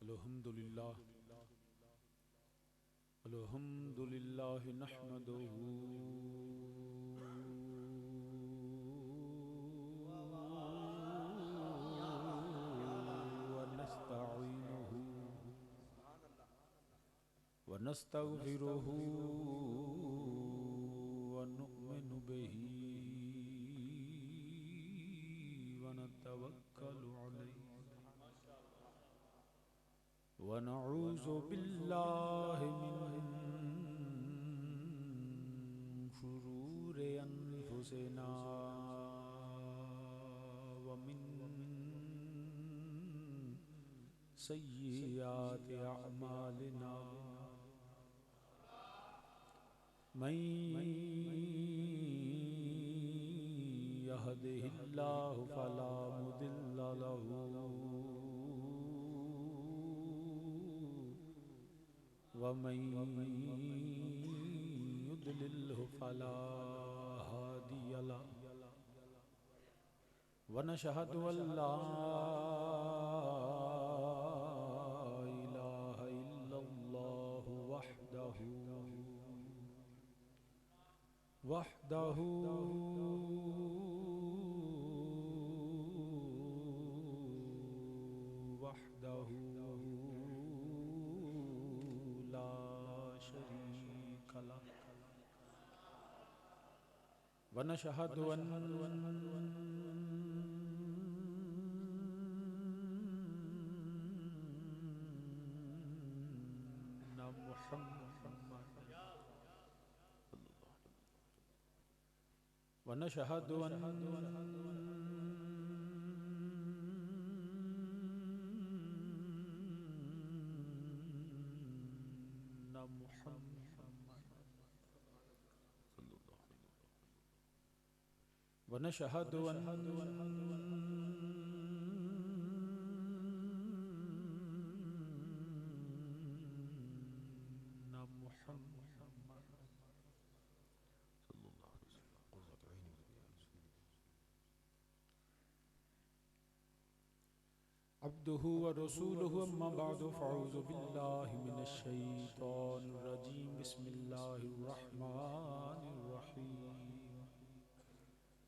अल्हम्दुलिल्लाह नहमदुहु व नस्तईनुहु व नस्तगफिरुहु व नु'मिनु बिही व नतवक्कलु अलैहि व नऊज़ु बिल्लाहि मिन शुरूरि अनफुसिना व मिन सय्यिआति अअमालिना मन यहदिहिल्लाहु फला मुदिल्ल लहु व मन युद्लिल्हु फला हादिय लहु व नशहदु अल्ला इलाहा इल्लल्लाहु वहदहु ला शरीक लहु व नशहदु अन्ना मुहम्मद व नशहदु अन्ना मुहम्मद व नशहदु अन्ना मुहम्मद अब्दुहु व रसूलुहु अम्मा बअदु फ़अऊज़ु बिल्लाहि मिनश शैतानिर रजीम बिस्मिल्लाहिर रहमानिर रहीम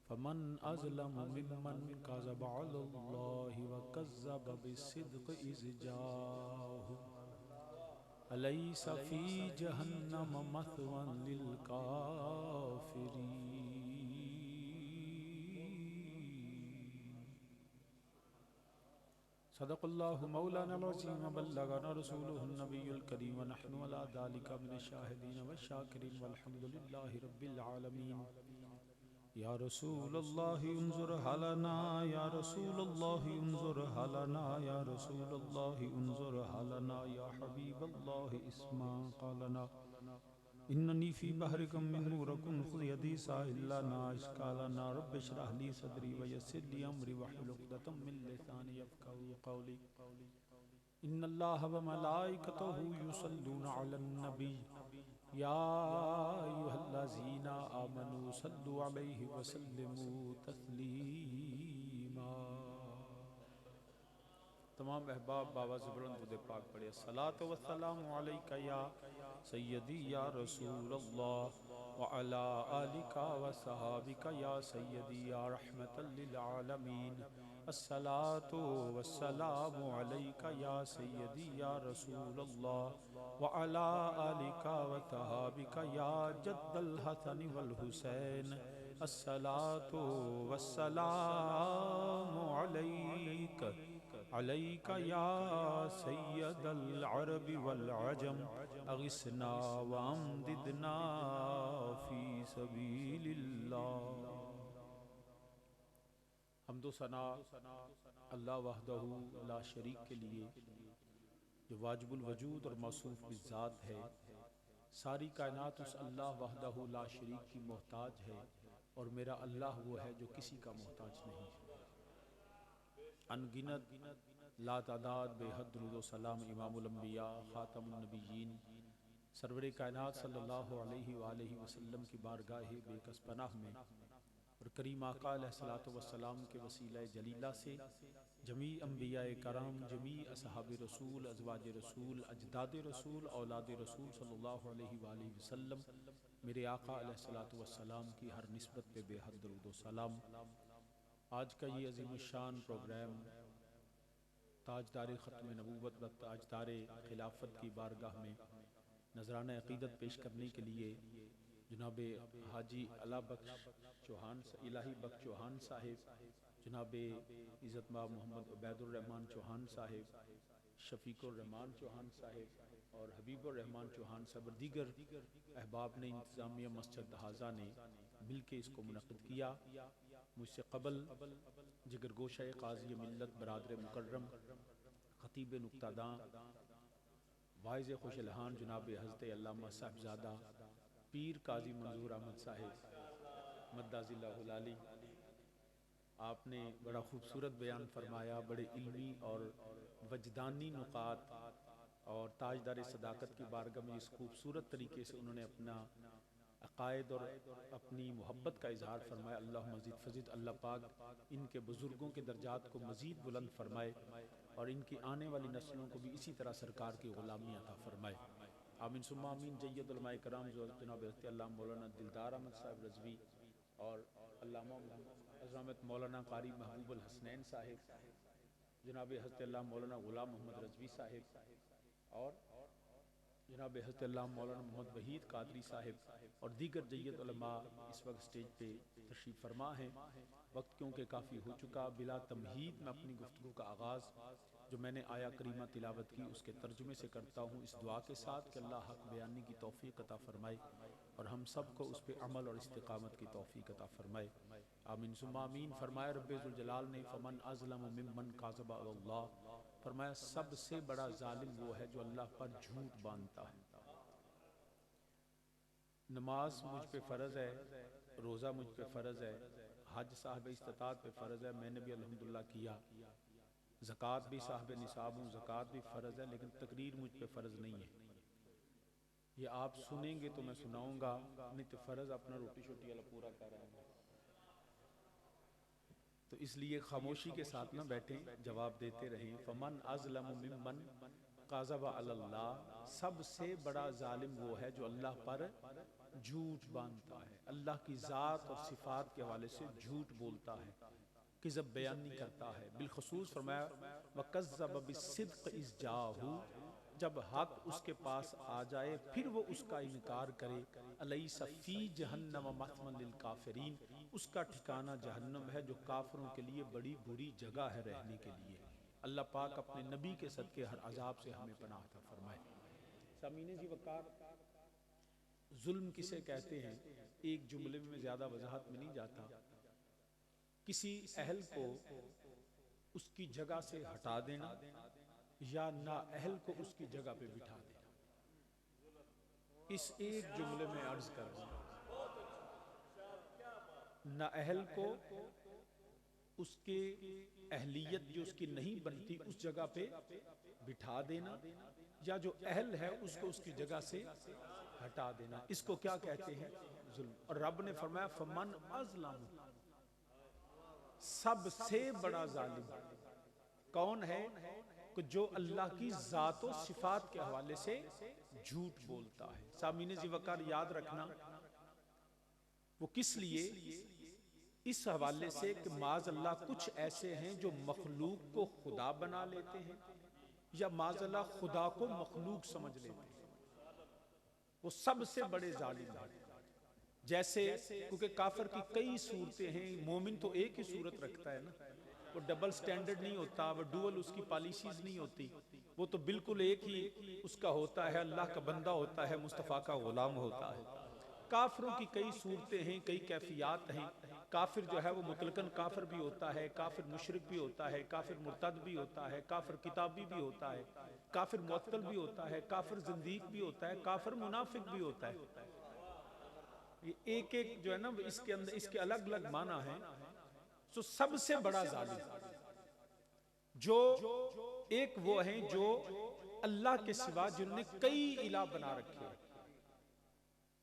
फमन अज़लमु मिम्मन कज़ब अलल्लाहि व कज़्ज़ब बिस्सिद्क़ि इज़ जाअहु अलैसा फ़ी जहन्नम मथवन लिल काफ़िरीन सदक़ल्लाहु मौलाना अज़ीम व बल्लगना रसूलुहुन नबियुल करीम व नहनु अला ज़ालिका मिनश शाहिदीन व शाकिरीन वल्हम्दुलिल्लाहि रब्बिल आलमीन। या रसूलल्लाह उन्ज़ुर हलना या रसूलल्लाह उन्ज़ुर हलना या रसूलल्लाह उन्ज़ुर हलना या हबीबल्लाह इस्मा क़ालना इन्ननी फ़ी बहरिकम मिन नूरकुम ख़ुज़ यदी साहिलना इश्कालना रब्बि इश्रह ली सदरी व यस्सिर ली अमरी वहलुल उक़दतम मिन लिसानी यफ़क़हू क़ौली इन्नल्लाह व मलाइकतहू युसल्लूना अलन नबी या अय्युहल्लज़ीना आमनू सल्लु अलैहि व सल्लिमू तस्लीमा। तमाम अहबाब बाबा ज़बरन दुरूद पाक पढ़े। अस्सलातु वस्सलामु अलैका या सय्यदी या रसूलल्लाह व अला आलिका व सहाबिका या सय्यदी या रहमतल लिल आलमीन। अस्सलातु वस्सलामु अलैका या सय्यदी या रसूलल्लाह व अला आलिका व सहाबिका या जद्दल हसन वल हुसैन। अस्सलातु वस्सलामु अलैका या सय्यदल अरबि वल अजम अगिस्ना व अमदिदना फ़ी सबीलिल्लाह। हम्दो सना अल्लाह वहदहू ला शरीक के लिए जो वाजिबुल वजूद और मौसूफ बिज़ात है। सारी कायनात उस अल्लाह वहदहू ला शरीक की मोहताज है और मेरा अल्लाह वो है जो किसी का मोहताज नहीं है। अनगिनत लातादाद बेहद दुरूद व सलाम इमामुल अंबिया खातमुन नबिय्यीन सरवर कायनात सल्लल्लाहु अलैहि वसल्लम की बारगाह बेकस पनाह में और करीम आका अलैहिस्सलातु वस्सलाम के वसीला जलीला से जमी अम्बिया कराम, जमी असहाब रसूल, अज़वाज रसूल, अजदाद रसूल, औलाद रसूल सल्लल्लाहु अलैहि वसल्लम, मेरे आका अलैहिस्सलातु वस्सलाम की हर निस्बत पे बेहद दरूद व सलाम। आज का ये अज़ीमुश्शान प्रोग्राम ताजदार ख़त्म नबूवत व ताजदार खिलाफत की बारगाह में नजराना अक़ीदत पेश करने के लिए जनाब हाजी अला बख्श चौहान, इलाही बख्श चौहान साहिब, जनाब इज़्ज़तमाब मोहम्मद उबैदुर्रहमान चौहान साहिब, शफीकुर्रहमान चौहान साहिब और हबीबुर्रहमान चौहान साहब और दीगर अहबाब ने, इंतज़ामिया मस्जिद हाजा ने मिल के इसको मुनक़्क़िद किया। मुझसे क़बल जिगरगोशा क़ाज़ी मिल्लत बरादर मुकर्रम ख़तीब नुक्तादां वाइज़ खुशलहान जनाब हज़रत अल्लामा साहिबज़ादा पीर काजी मंजूर अहमद साहिब मद्दाज़िल्लाहुल आली, आपने बड़ा खूबसूरत बयान फरमाया। बड़े इल्मी और वजदानी नुकात और ताजदार सदाकत की बारगाह में इस खूबसूरत तरीके से उन्होंने अपना अकायद और अपनी मोहब्बत का इजहार फरमाया। अल्लाह मज़ीद फ़ज़ीद, अल्लाह पाक इनके बुज़ुर्गों के दर्जात को मज़ीद बुलंद फरमाए और इनकी आने वाली नस्लों को भी इसी तरह सरकार की ग़ुलामी अता फरमाए। आमीन सुम्मा आमीन। जय्यद उलमाए कराम जनाब अल्लामा मौलाना दिलदार अहमद साहब रज़वी और अल्लामा अज़मत मौलाना कारी महबूबुल हसनैन साहिब, जनाब हज़रत अल्लामा मौलाना ग़ुलाम मोहम्मद रज़वी साहिब और जनाब हज़रत अल्लामा मौलाना मोहम्मद वहीद कादरी साहिब और दीगर जय्यद उलमा इस वक्त स्टेज पे तशरीफ़ फरमा है। वक्त क्योंकि काफ़ी हो चुका, बिला तमहीद में अपनी गुफ्तगू का आगाज़ जो मैंने आया करीमा तिलावत की उसके तर्जुमे से करता हूँ, इस दुआ के साथ कि अल्लाह हक़ बयानी की तौफ़ीक़ अता फ़रमाए और हम सब को उस पर अमल और इस्तिक़ामत की तौफ़ीक़ अता फ़रमाए। आमीन सुम्मा आमीन। फरमाया रब्बे ज़ुल जलाल ने, फ़मन अज़लम मिम्मन काज़बा अल्लाह, फरमाया सबसे बड़ा जालिम वो है जो अल्लाह पर झूठ बांधता है। नमाज मुझ पे फ़र्ज़ है, रोज़ा मुझ पे फ़र्ज़ है, हज साहब इस्तिताअत पे फ़र्ज़ है, मैंने भी अल्हम्दुलिल्लाह किया, ज़कात भी साहब निसाब हूँ, ज़कात भी फ़र्ज़ है, लेकिन तकरीर मुझ पे फ़र्ज़ नहीं है। ये आप सुनेंगे तो मैं सुनाऊँगा, नहीं तो फ़र्ज़ अपना रोटी शोटी वाला पूरा कर रहे हैं, तो इसलिए खामोशी के साथ ना बैठें, जवाब देते रहें। फ़मन अज़लम मिम्मन काज़बा अल्लाह, सबसे बड़ा जालिम वो है जो अल्लाह पर झूठ बांधता है, अल्लाह की ज़ात और सिफ़ात के हवाले से झूठ बोलता है, किज़ब बयानी करता है। बिलखसूस फरमाया वकज़्ज़ब बिस्सिद्क़ इज़ जाहू, जब हक उसके पास आ जाए फिर वो उसका इनकार करे। अलैसा फ़ी जहन्नम मथवन लिल काफ़िरीन, उसका ठिकाना जहन्नम है जो काफिरों के लिए बड़ी बुरी जगह है रहने के लिए। अल्लाह पाक अपने नबी के सदके हर अजाब से हमें पनाह अता फरमाए। सामीने जी वकार, जुल्म किसे कहते हैं एक जुमले में ज़्यादा वजाहत में नहीं जाता। किसी अहल को उसकी जगह से हटा देना या ना अहल को उसकी जगह पे बिठा देना, इस एक जुमले में अर्ज कर दूं, ना अहल को उसके अहलियत जो उसकी नहीं बनती उस जगह पे बिठा देना, या जो अहल है उसको उसकी जगह से हटा देना, इसको क्या कहते हैं? जुल्म। और रब ने फरमाया फमन अज़लम, सबसे बड़ा जालिम कौन है? कि जो अल्लाह की ज़ात और सिफात के हवाले से झूठ बोलता है। सामीने जी वकार याद रखना, वो किस लिए? इस हवाले से कि माज अल्लाह कुछ ऐसे हैं जो मखलूक को खुदा बना लेते हैं या माज अल्लाह खुदा को मखलूक समझ लेते हैं, वो सबसे बड़े जालिम हैं। जैसे क्योंकि काफिर की कई सूरतें हैं, मोमिन तो एक ही सूरत रखता है ना, वो डबल स्टैंडर्ड नहीं होता, वो डुअल उसकी पॉलिसीज नहीं होती, वो तो बिल्कुल एक ही उसका होता है, अल्लाह का बंदा होता है, मुस्तफ़ा का गुलाम होता है। काफिरों की कई सूरतें हैं, कई कैफियात हैं। काफिर जो है वो मुतलकन काफिर भी होता है, काफिर मुशरिक भी होता है, काफिर मुर्तद भी होता है, काफिर किताबी भी होता है, काफिर मुअत्तल भी होता है, काफिर ज़िंदीक भी होता है, काफिर मुनाफिक भी होता है। ये एक एक जो है ना इसके अंदर इसके अलग अलग माना है। तो सबसे बड़ा जालिम जो एक वो है जो अल्लाह के सिवा जिन्होंने कई इलाह बना रखे हैं,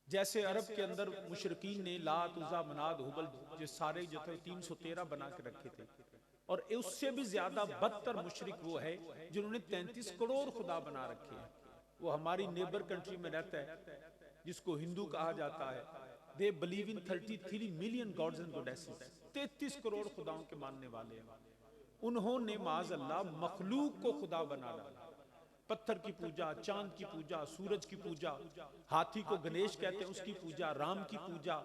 जैसे अरब के अंदर मुशरिकीन ने लात उज़्ज़ा मनात हुबल जो सारे जो थे 313 बना के रखे थे, और उससे भी ज्यादा बदतर मुशरिक वो है जिन्होंने 33 करोड़ खुदा बना रखे हैं। वो हमारी नेबर कंट्री में रहता है जिसको हिंदू कहा जाता है। They believe in 33 million gods and goddesses, 33 crore खुदाओं के मानने वाले हैं। उन्होंने माज़ अल्लाह मखलूक को खुदा बना डाला। पत्थर की पूजा, चांद की पूजा, सूरज की पूजा, हाथी को गणेश कहते हैं उसकी पूजा, राम की पूजा,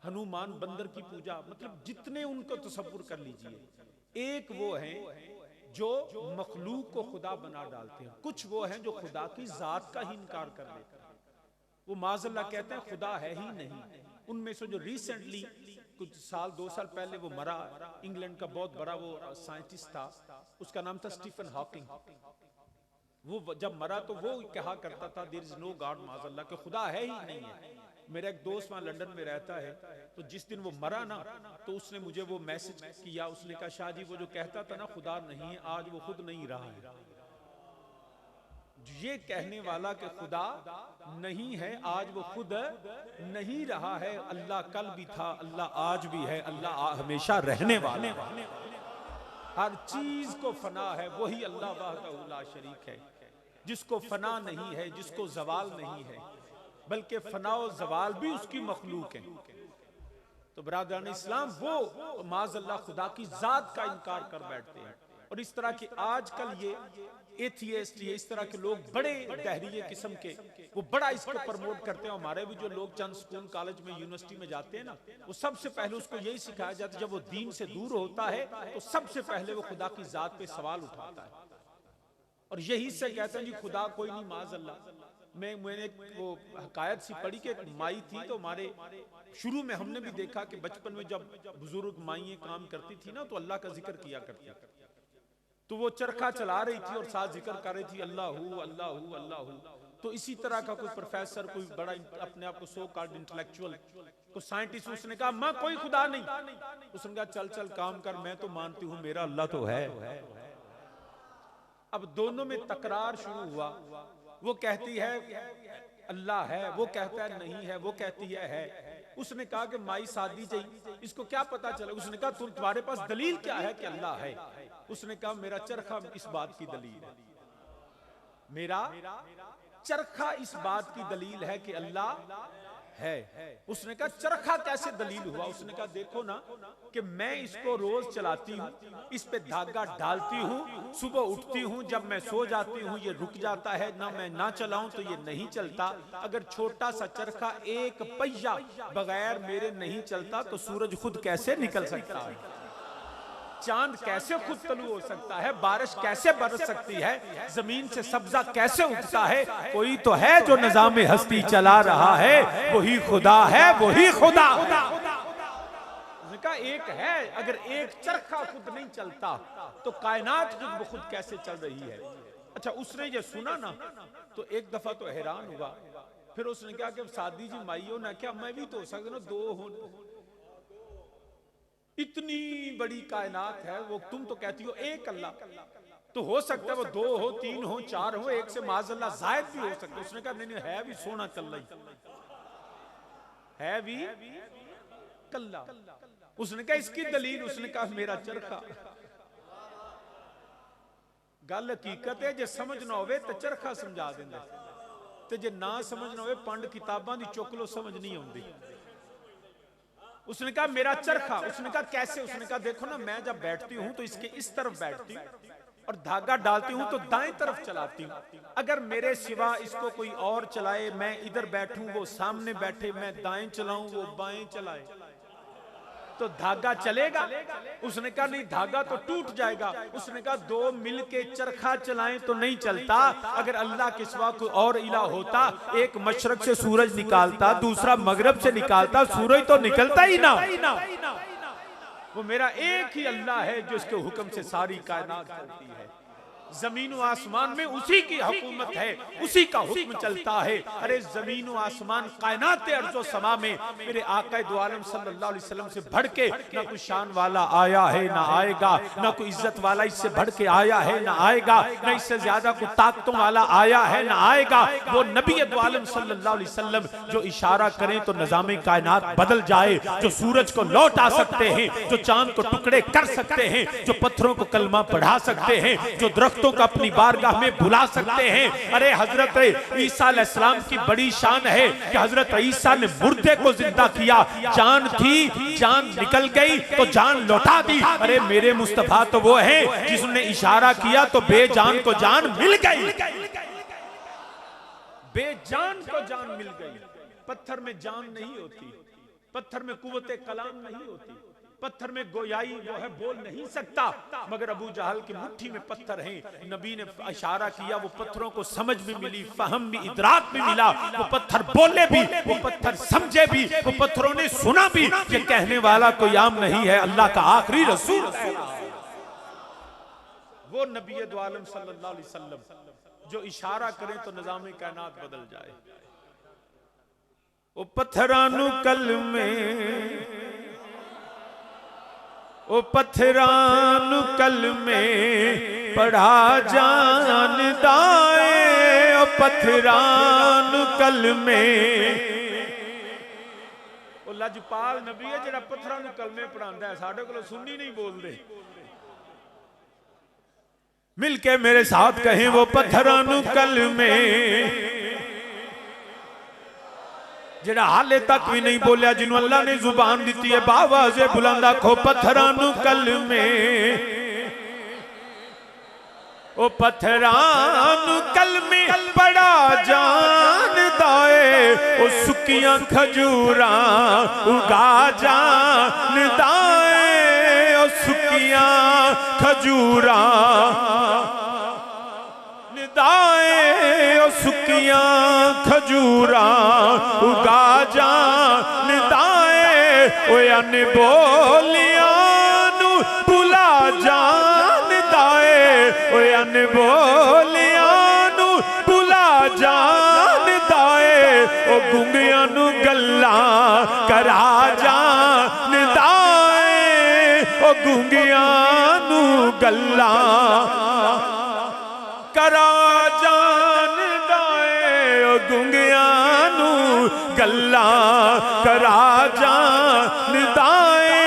हनुमान बंदर की पूजा, मतलब जितने उनको तसव्वुर कर लीजिए। एक वो हैं जो मखलूक को खुदा बना डालते हैं, कुछ वो हैं जो खुदा की जात का ही इनकार कर लेते हैं। वो माज़अल्लाह कहते हैं खुदा है ही नहीं। उनमें से जो रिसेंटली कुछ साल 2 साल पहले वो मरा, इंग्लैंड का बहुत बड़ा वो साइंटिस्ट था, उसका नाम था स्टीफन हॉकिंग। वो जब मरा तो वो कहा करता था देयर इज नो गॉड, माज़अल्लाह के खुदा है ही नहीं है। मेरा एक दोस्त वहां लंदन में रहता है, तो जिस दिन वो मरा ना तो उसने मुझे वो मैसेज किया, उसने कहा शाह जी वो जो कहता था ना खुदा नहीं है, आज वो खुद नहीं रहा है। ये कहने वाला कि खुदा नहीं है, आज वो खुद नहीं रहा है। अल्लाह कल भी था, अल्लाह आज भी है, अल्लाह हमेशा रहने वाला है। हर चीज को फना है, वही अल्लाह वहदहू ला शरीक है, जिसको फना नहीं है, जिसको जवाल नहीं है, बल्कि फना और जवाल भी उसकी मखलूक है। तो बरादरान इस्लाम वो माज़अल्लाह खुदा की जात का इनकार कर बैठते हैं। और इस तरह के आजकल ये एथियस्ट, ये इस तरह के लोग बड़े दहरिये किस्म के, वो बड़ा इसको प्रमोट करते हैं। हमारे भी जो लोग चंद स्कूल कॉलेज में यूनिवर्सिटी में जाते हैं ना, वो सबसे पहले उसको यही सिखाया जाता है जब वो दीन से दूर होता है तो सबसे पहले वो खुदा की जात पे सवाल उठाता है और यही से कहते हैं जी खुदा कोई नहीं माज़अल्लाह। मैंने वो हकायत सी पढ़ी कि एक माई थी, तो हमारे शुरू में हमने भी देखा कि बचपन में जब बुजुर्ग माइयां काम करती थी ना तो अल्लाह का जिक्र किया करती, तो वो चरखा चला रही थी और साथ जिक्र कर रही थी अल्लाहू अल्लाहू अल्लाहू। तो इसी तरह का कोई प्रोफेसर, कोई बड़ा अपने आप को सो कॉल्ड इंटेलेक्चुअल, को साइंटिस्ट, उसने कहा मां कोई खुदा नहीं। उसने कहा चल चल काम कर, मैं तो मानती हूं मेरा अल्लाह तो है। अब दोनों में तकरार शुरू हुआ। वो कहती है अल्लाह है, वो कहता है नहीं है, वो कहती है। उसने कहा कि माई शादी चाहिए, इसको क्या पता चला? उसने कहा तुम्हारे पास दलील क्या है कि अल्लाह है? उसने कहा मेरा चरखा इस बात की दलील है, मेरा चरखा इस बात की दलील है कि अल्लाह है। उसने कहा चरखा कैसे दलील हुआ? उसने कहा देखो ना कि मैं इसको रोज चलाती हूँ, इस पे धागा डालती हूँ, सुबह उठती हूँ, जब मैं सो जाती हूँ ये रुक जाता है, ना मैं ना चलाऊं तो ये नहीं चलता। अगर छोटा सा चरखा एक पहिया बगैर मेरे नहीं चलता तो सूरज खुद कैसे निकल सकता है, चांद कैसे खुद तलू हो सकता है, बारिश कैसे बरस सकती है, जमीन से सब्जा कैसे उगता है? कोई तो है जो निजाम हस्ती चला रहा है, वही खुदा है, वही खुदा। का एक है, अगर एक चरखा खुद नहीं चलता तो कायनात खुद ब खुद कैसे चल रही है? अच्छा, उसने ये सुना ना तो एक दफा तो हैरान हुआ। फिर उसने कहा कि सादी जी माइयो ना क्या मैं भी तो हो सकता ना, दो हो, इतनी बड़ी कायनात है, वो तुम तो कहती हो एक अल्लाह, तो हो सकता है वो दो हो, तीन हो, चार हो, एक से माज़अल्लाह जायद भी हो सकता है। उसने कहा नहीं है भी सोना कल्ला ही, है भी कल्ला। उसने कहा इसकी दलील? उसने कहा मेरा चरखा। गल हकीकत है, जे समझ ना होवे तो चरखा समझा देंगे, ते जे ना समझ ना होवे पंड किताबां दी चुक लो, समझ नहीं आउंदी। उसने कहा मेरा चरखा। उसने कहा कैसे? उसने कहा देखो ना मैं जब बैठती हूं तो इसके इस तरफ बैठती हूं और धागा डालती हूं तो दाएं तरफ चलाती हूं। अगर मेरे सिवा इसको कोई और चलाए, मैं इधर बैठूं वो सामने बैठे, मैं दाएं चलाऊं वो बाएं चलाए, तो धागा चलेगा? उसने कहा नहीं, धागा तो टूट जाएगा। उसने कहा दो मिलके चरखा चलाएं तो नहीं चलता। अगर अल्लाह के सिवा कोई और इलाह होता, एक मशरक से सूरज निकालता, दूसरा मगरब से निकालता, सूरज तो निकलता ही ना। वो मेरा एक ही अल्लाह है जो इसके हुक्म से सारी कायनात चलती है। जमीन व आसमान में उसी की हुकूमत है, उसी का हुक्म चलता है। अरे जमीन व आसमान कायनात अर्ज़ो समा में मेरे आका दो आलम सल्लल्लाहु अलैहि वसल्लम से बढ़ के ना कोई शान वाला आया है ना आएगा, ना कोई इज्जत वाला इससे बढ़ के आया है ना आएगा, ना इससे ज्यादा कोई ताकतों वाला आया है ना आएगा। वो नबी दो आलम सल्लल्लाहु अलैहि वसल्लम जो इशारा करें तो निज़ाम कायनात बदल जाए, जो सूरज को लौटा सकते हैं, जो चांद को टुकड़े कर सकते हैं, जो पत्थरों को कलमा पढ़ा सकते हैं, जो दरख्तों को अपनी बारगाह में बुला सकते हैं। अरे हजरत ईसा अलैहिस्सलाम की बड़ी शान है कि हजरत ईसा ने मुर्दे को जिंदा किया। जान थी, जान निकल गई तो जान लौटा दी। अरे मेरे मुस्तफा तो वो है जिसने इशारा किया तो बेजान को जान मिल गई, बेजान को जान मिल गई। पत्थर में जान नहीं होती, पत्थर में कुव्वते कलाम नहीं होती, पत्थर में गोयाई वो है बोल नहीं सकता, मगर अबू जहल की मुट्ठी में पत्थर हैं। नबी ने इशारा किया, वो पत्थरों को समझ भी मिली, फहम भी, इदराक भी मिला। वो पत्थर बोले भी, वो पत्थर समझे भी, वो पत्थरों ने सुना भी कि कहने वाला कोई आम नहीं है, अल्लाह का आखिरी रसूल है। वो नबी दो आलम सल्लल्लाहु अलैहि वसल्लम जो इशारा करें तो निज़ाम कायनात बदल जाए। ओ पत्थरानू कलमे, ओ पत्थरानू कलमे पढ़ा जानदा है, ओ पत्थरानू कलमे। ओ लजपाल नबी है जिहड़ा पत्थरानू कलमे पढ़ांदा है, साडे कोल सुन्नी नहीं बोलदे। मिलके मेरे साथ कहें, वो पत्थरानू कलमे जेड़ा हाले तक भी नहीं बोलिया, जिन्हों अल्लाह ने जुबान दी है, बावाज़े बुलंद आखो पत्थरानू कलमे। ओ पत्थरानू कलमे बड़ा जानदा है, ओ सुकियां खजूरां उगा जानदा है, ओ सुकियां खजूरां दाए, ओ सुकियां खजूरां उगा जानदा है, ओ अनबोलियां नू भुला जानदा है, ओ अनबोलियां नू भुला जानदा है, ओ गुंगियां नू गल्लां करा जानदा है, ओ गुंगियां नू गल्लां करा जानदा है, ओ गुंगियां नू गल्लां करा जानदा है।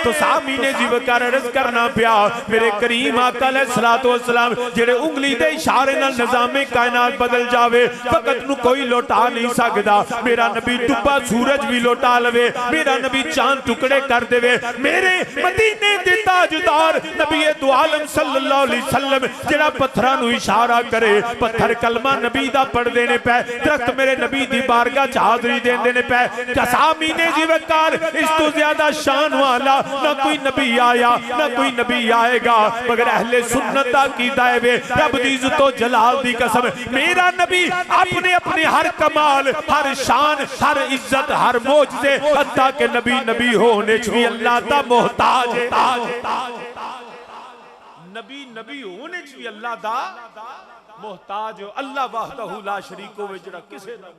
तो सामी ने जीवकार अर्ज करना पिया, मेरे करीम आका अलैहिस्सलातु वस्सलाम जेड़े उंगली दे इशारे नाल निज़ामे कायनात बदल जावे, फकत नू कोई लौटा नहीं सकदा। मेरा नबी डुब्बा सूरज भी लौटा लवे, मेरा नबी चांद टुकड़े कर देवे। मेरे मदीने दे ताजदार नबी दो आलम सल्लल्लाहु अलैहि वसल्लम जेड़ा पत्थरां नू इशारा करे, पत्थर कलमा नबी दा पढ़ देने पे, दरख्त मेरे नबी दी बारगाह च हाज़री देने पे। कसामी ने जीवकार इस तो ज्यादा शान वाला ना कोई नबी आया ना कोई नबी आएगा, मगर अहले सुन्नत दा कीदा है वे, रब दी इज्जत तो जलाल दी कसम, मेरा नबी अपने अपने हर कमाल, हर शान, हर इज्जत, हर मोजज़े, हत्ता के नबी नबी होने च भी अल्लाह दा मोहताज है। नबी नबी होने च भी अल्लाह दा मोहताज हो। अल्लाह वहदहू ला शरीक होवे, जेड़ा किसे दा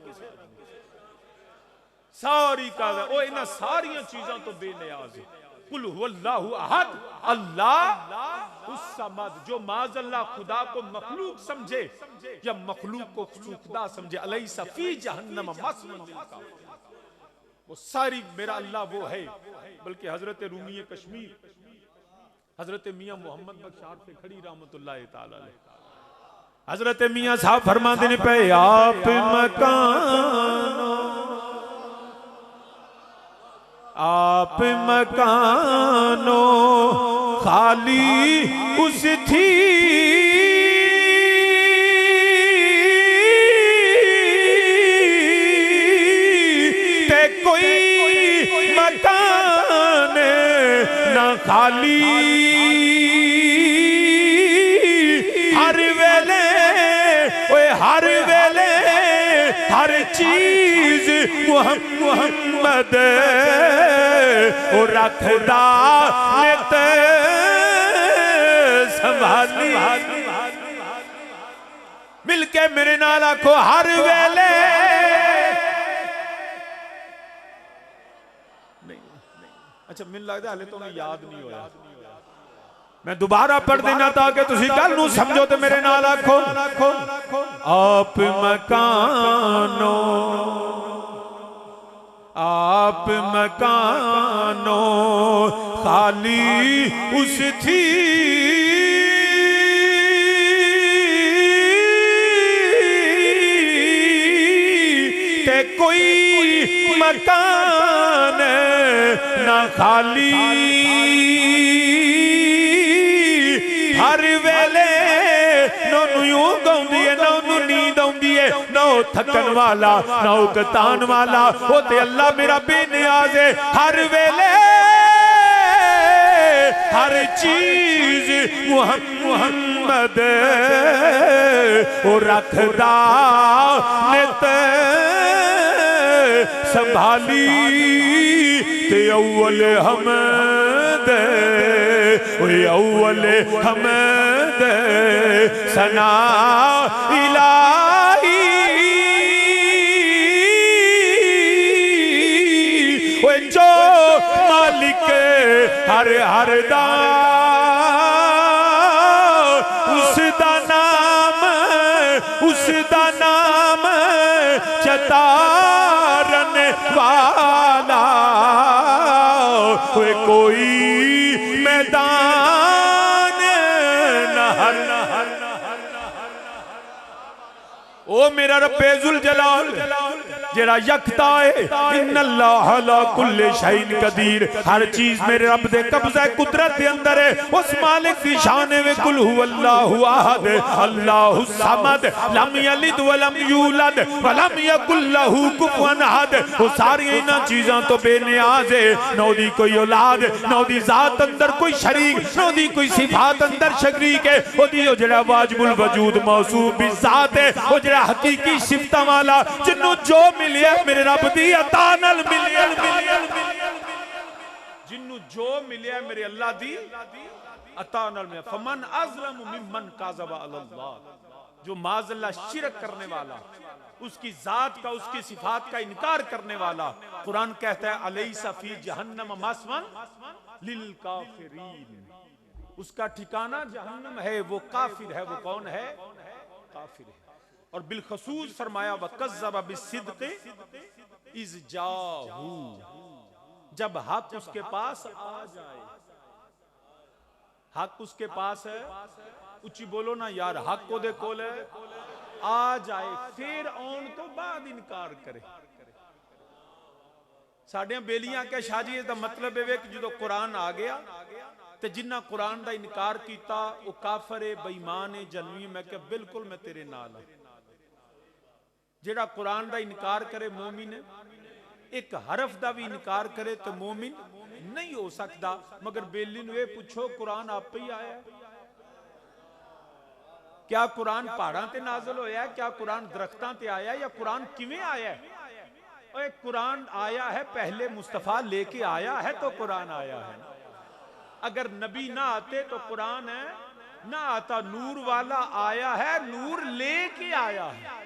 सारी का ओ इन्हां सारियां चीजां तो बेनियाज है। कुल हुवल्लाहु अहद, अल्लाह उस समद, जो माज़अल्लाह खुदा को मखलूक समझे या मखलूक को खुदा समझे, अलैसा फी जहन्नम मस्वन लिलकाफिरीन, वो सारी मेरा अल्लाह वो है। बल्कि हजरत रूमी कश्मीर हजरत मियां मोहम्मद बख्शार से खड़ी रहमतुल्लाह तआला अलैह, हजरत मियां साहब फरमाते ने पे, आप मकानो आप मकानो खाली उस थी, ते कोई मकान ना खाली, हर वेले ओए हर वेले हर चीज मुहम्मद ओ रखदा नित संभाली। मिलके मेरे नाल आखो हर वेले नहीं। अच्छा मैनूं लगदा हाले तो याद नहीं होया, मैं दोबारा पढ़ देना ताकि तुसी गल नूं समझो ते मेरे नाल आखो आप मकानो आप मकानो खाली उस थी ते कोई मकान ना खाली हर वेले नौनू यूं गाउंदी है ना उन्नू नींद आउंदी है ना ओ थकन वाला ना ओ कतान वाला ओ ते अल्लाह मेरा बेनियाज है हर वेले हर चीज मुहम्मद ओ रखदा नित संभाली ते अव्वल हमद अव्वल हमद सना इलाही जो मालिक हर हर दा उसदा नाम चतारन वाला कोई मैदान नहर ओ मेरा रब्बे जुल जलाल जेड़ा यकता है इन्नल्लाह अला कुल्ले शैइन कदीर हर चीज मेरे रब दे कब्जा कुदरत दे अंदर है उस मालिक की शान है वे कुल हुवल्लाहु अहद अल्लाहु समद लम यलिद व लम यूलद व लम यकुल लहू कुफुवन अहद वो सारी इना चीजां तो बेनियाज है ना दी कोई औलाद ना दी जात अंदर कोई शरीक ना दी कोई सिफात अंदर शरीक है ओ दी जेड़ा वाजिबुल वजूद मौसूफ भी जात है ओ जेड़ा हकीकी सिफतां वाला जिन्नू जो मिलिया मेरे रब दी अता नाल मिलिया जिन्नू जो मिलिया मेरे अल्लाह दी अता नाल मिलिया फमन अज़लम मिम्मन काज़बा अल्लाह जो माज़अल्लाह शिरक करने वाला उसकी जात का उसकी सिफात का इनकार करने वाला कुरान कहता है अलैसा फी जहन्नम मस्वन लिल काफिरीन उसका ठिकाना जहन्नम है वो काफिर है वो कौन है काफिर है और बिलखसूस फरमाया वकज़्ज़ब बिस्सिद्क़ इज़ जाहू जब हक उसके पास आ जाए हक उसके पास है उच्ची बोलो ना यार हक को दे कोल है आ जाए फिर आउण तो बाद इनकार करे साडियां बेलियां क्या शाजी दा मतलब है कि जो कुरान आ गया ते जिन्ना कुरान दा इनकार कीता वो काफर है बेईमान है जन्मी मैं क्या बिल्कुल मैं तेरे नाल हां जेड़ा कुरान दा इनकार करे मोमिन एक हरफ दा भी इनकार करे तो मोमिन नहीं हो सकता मगर बेली नूं ये पूछो कुरान आप ही आया क्या कुरान पहाड़ां ते नाज़िल होया है क्या कुरान दरख्तां ते आया या कुरान किवें आया है और कुरान आया है पहले मुस्तफा लेके आया है तो कुरान आया है अगर नबी ना आते तो कुरान है ना आता नूर वाला आया है नूर लेके आया है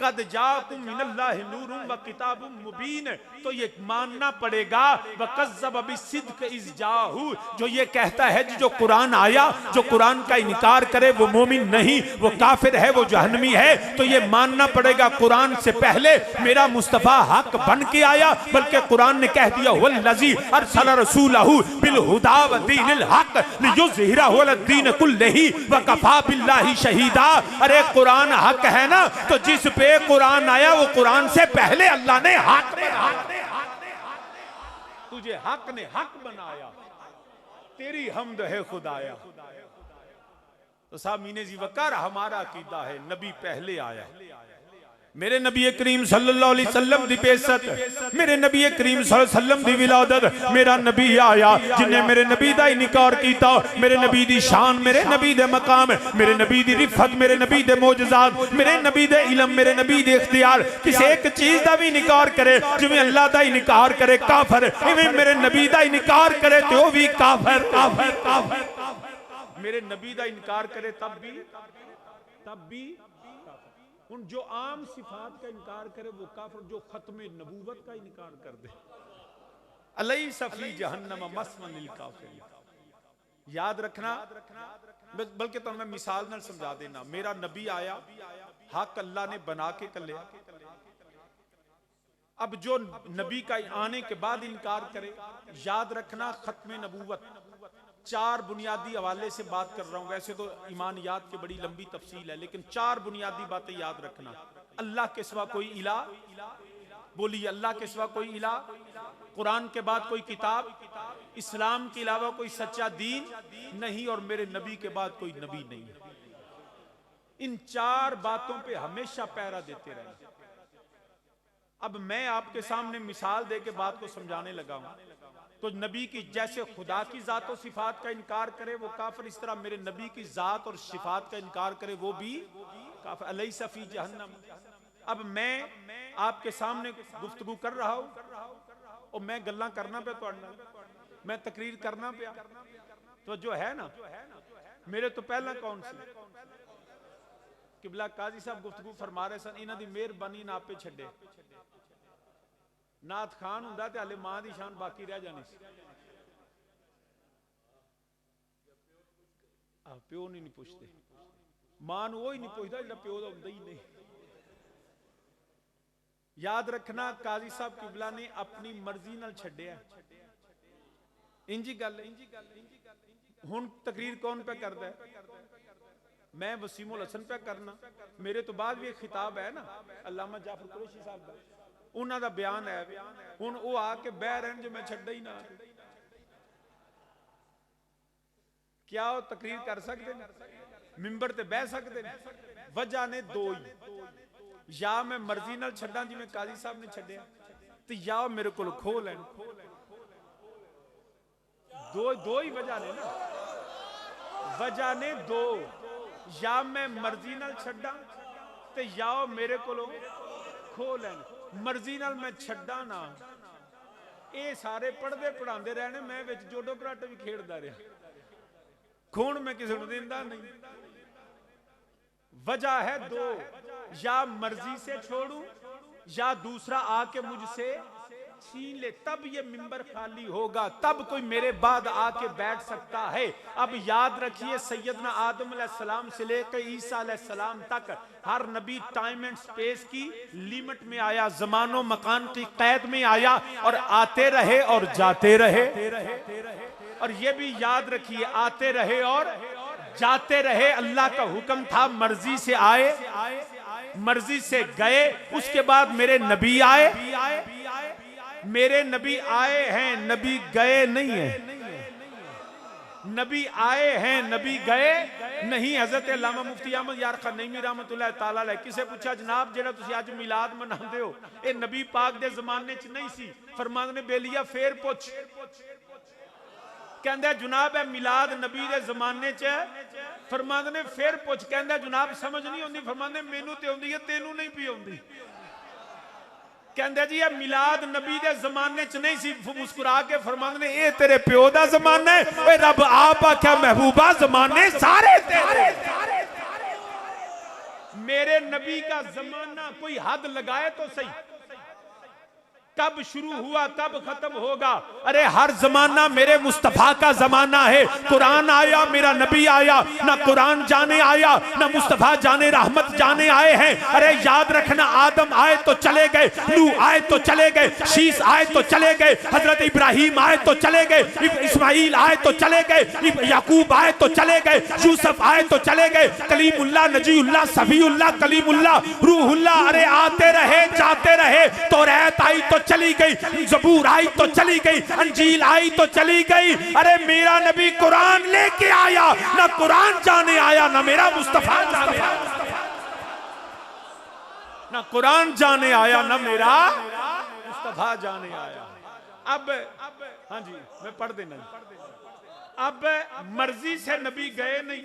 कद जाकुम मिनल्लाहि नूरुम व किताबुम मुबीन तो ये मानना पड़ेगा वकज़्ज़ब बिस्सिद्क़ इज़ जाहू जो ये कहता है जो कुरान आया जो कुरान का इनकार करे वो मोमिन नहीं वो काफिर है वो जहन्नमी है तो ये मानना पड़ेगा कुरान से पहले मेरा मुस्तफा हक बन के आया बल्कि कुरान ने कह दिया वल्लज़ी अरसल रसूलहू बिल हुदा व दीनिल हक लियुज़हिरहु अलद्दीन कुल्लिही व कफ़ा बिल्लाहि शहीदा अरे कुरान हक है ना तो जिस पे कुरान आया वो कुरान से पहले अल्लाह ने हक तुझे हक ने हक बनाया तेरी हम्द है खुदाया तो सामीने जी वकार हमारा अकीदा है नबी पहले आया मेरे नबी करीम सल्लल्लाहु अलैहि वसल्लम दी बेइज्जत मेरे नबी करीम सल्लल्लाहु अलैहि वसल्लम दी विलादत मेरा नबी आया जिन्हें मेरे नबी दा इनकार कीता मेरे नबी दी शान मेरे नबी दे मकाम मेरे नबी दी रिफत मेरे नबी दे मौजज़ात मेरे नबी दे इल्म मेरे नबी दे इख्तियार किसी एक चीज दा भी इनकार करे जिवें अल्लाह दा इनकार करे काफिर इवें मेरे नबी दा इनकार करे ते ओ भी काफिर काफिर काफिर मेरे नबी दा इनकार करे तब भी तब भी काफिर। उन जो आम सिफात का इनकार करे वो काफिर, जो खत्म नबूवत का इनकार कर दे अलैसा फी जहन्नम मस्वन लिल काफिरीन। याद रखना, बल्कि तो मैं मिसाल न समझा देना। मेरा नबी आया, हक अल्लाह ने बना के कलिया। अब जो नबी का आने के बाद इनकार करे, याद रखना खत्म नबूवत। चार बुनियादी हवाले से बात कर रहा हूं, वैसे तो ईमानियात की बड़ी लंबी तफसील है, लेकिन चार बुनियादी बातें याद रखना। अल्लाह के सिवा कोई इला, बोलिए अल्लाह के सिवा कोई इला, कुरान के बाद कोई किताब, इस्लाम के अलावा कोई सच्चा दीन नहीं, और मेरे नबी के बाद कोई नबी नहीं है। इन चार बातों पे हमेशा पहरा देते रहे। अब मैं आपके सामने मिसाल दे के बात को समझाने लगा हूं। तो नबी की जैसे खुदा की जात और सिफात का इनकार करे वो काफिर, इस तरह मेरे नबी की जात और सिफात का इनकार करे वो भी काफिर। अलैसा फी जहन्नम। अब मैं आपके सामने गुफ्तगू कर रहा हूं और मैं गल्ला करना पे तो मैं तकरीर करना पे, तो जो है ना मेरे तो पहला कौन सी किबला काजी साहब गुफ्तगू फरमा रहे सन, इन्हां दी मेहरबानी ना पे छड्डे। नाथ खान हुंदा ते हाले मां दी शान बाकी रह जानी सी। प्यो नहीं पुछते, मां नूं ही नहीं पुछदा जिहड़ा प्यो दा हुंदा ही नहीं। याद रखना काजी साहब किबला ने अपनी मर्जी नाल छड्डिया। इंजी गल हुण तकरीर कौन पे करदा है? मैं वसीमुल हसन पे करना। मेरे तो बाद भी एक खिताब है ना अल्लामा जाफर कुरैशी साहब का, उन्हां दा बयान है। हुण वो आके बह रहन जो मैं छड्डा ही ना, क्या वो तकरीर कर सकते हैं? मिंबर ते बह सकते हैं? वजह ने दो ही, या मैं मर्जी नाल छड्डा जिवें काजी साहब ने छड्डिया, ते या मेरे कोल खो लैन। दो ही वजह ने ना, वजह ने दो, या मैं मर्जी नाल छड्डा ते या मेरे कोलों खो लैन। मर्जी नाल मैं छड्डा ना, ये सारे पढ़दे पढ़ांदे रहने, मैं विच जोडो कराट भी खेडदा रहा, खून मैं किसी को दिंदा नहीं। वजह है दो, या मर्जी से छोड़ूं या दूसरा आके मुझसे छीन ले, तब ये मिंबर खाली होगा, तब कोई मेरे बाद आके बैठ सकता है। अब याद रखिए सैयदना आदम अलैहिस्सलाम से लेकर ईसा अलैहिस्सलाम तक हर नबी टाइम एंड स्पेस की लिमिट में आया, जमानो मकान की कैद में आया, और आते रहे और जाते रहे। और ये भी याद रखिए आते रहे और जाते रहे। अल्लाह का हुक्म था मर्जी से आए, मर्जी से गए। उसके बाद मेरे नबी आए, मेरे नबी आए हैं, नबी गए नहीं है। नबी आए हैं, नबी गए नहीं। हजरत अल्लामा मुफ्ती अहमद यार खान नईमी रहमतुल्लाह ताला अलैह किसे पूछा, जनाब जेड़ा तुसी अज मिलाद मनाते हो ये नबी पाक दे जमाने च नहीं सी? फरमांदे ने बेलिया फेर पुछ। कहंदा जनाब है मिलाद नबी दे जमाने च। फरमांदे ने फिर पुछ। कहंदा जनाब समझ नहीं आउंदी। फरमांदे मेनू ते आउंदी है, तेनू नहीं पी आउंदी। कहंदा जी ये मिलाद नबी दे जमाने च नहीं सी। मुस्कुरा के फरमांदे ने ये तेरे प्यो दा जमाना है। ओए रब आप आख्या महबूबा जमाने सारे तेरे। मेरे नबी का जमाना कोई हद लगाए तो सही, कब शुरू हुआ कब खत्म होगा? अरे हर जमाना मेरे मुस्तफा का जमाना है। कुरान आया, मेरा नबी आया, ना कुरान जाने आया ना मुस्तफा जाने रहमत जाने आए हैं। अरे याद रखना आदम आए तो चले गए, नूह आए तो चले गए, शीश आए तो चले गए, हजरत इब्राहिम आए तो चले गए, इस्माइल आए तो चले गए, याकूब आए तो चले गए, यूसुफ आए तो चले गए, कलीमुल्लाह नजीउल्लाह सफीउल्लाह कलीमुल्लाह रूहुल्लाह। अरे आते रहे जाते रहे। तौरात आई तो चली गई, ज़बूर आई तो चली गई, अंजील आई तो चली गई। अरे मेरा नबी कुरान लेके आया, ना कुरान जाने आया ना मेरा मुस्तफा जाने आया, ना कुरान जाने आया ना मेरा मुस्तफा जाने आया। अब हाँ जी मैं पढ़ देना। अब मर्जी से नबी गए नहीं,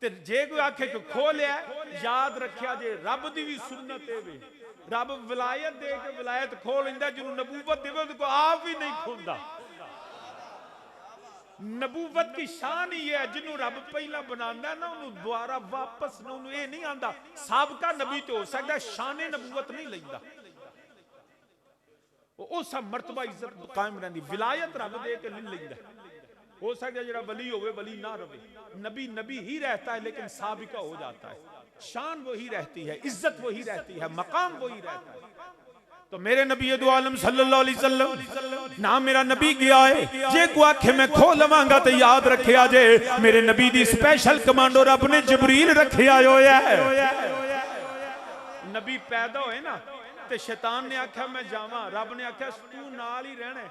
जे कोई आखे कि खो लिया, याद रखिया जे रब दी भी सुन्नत है। रब विलायत दे के विलायत खो लेंदा, जिन्होंने नबूवत देवे उनको आप भी नहीं खोंदा। नबूवत की शान ही है, जिन्हों रब पहला बनांदा ना उन्होंने दोबारा वापस ना उन्होंने ये नहीं आंदा। साबका नबी तो हो सकता है, शान नबूवत नहीं लेंदा, उस मर्तबा इज्जत कायम रहती। विलायत रब दे के नहीं लेंदा। हो सकता है जरा वली होवे वली ना रहे, नबी नबी ही रहता है लेकिन साबिका हो जाता है। शान वही रहती है, इज्जत वही रहती है, मकाम वही रहता है। तो मेरे नबी दो आलम सल्लल्लाहु अलैहि वसल्लम नाम मेरा नबी गया है, जे को आखे मैं खो लवांगा तो याद रखे आजे मेरे नबी दी स्पेशल कमांडो रब ने जबरील रखे आयो है। नबी पैदा होए ना ते शैतान ने आख्या मैं जावा, रब ने आख्या तू नाल ही रहना।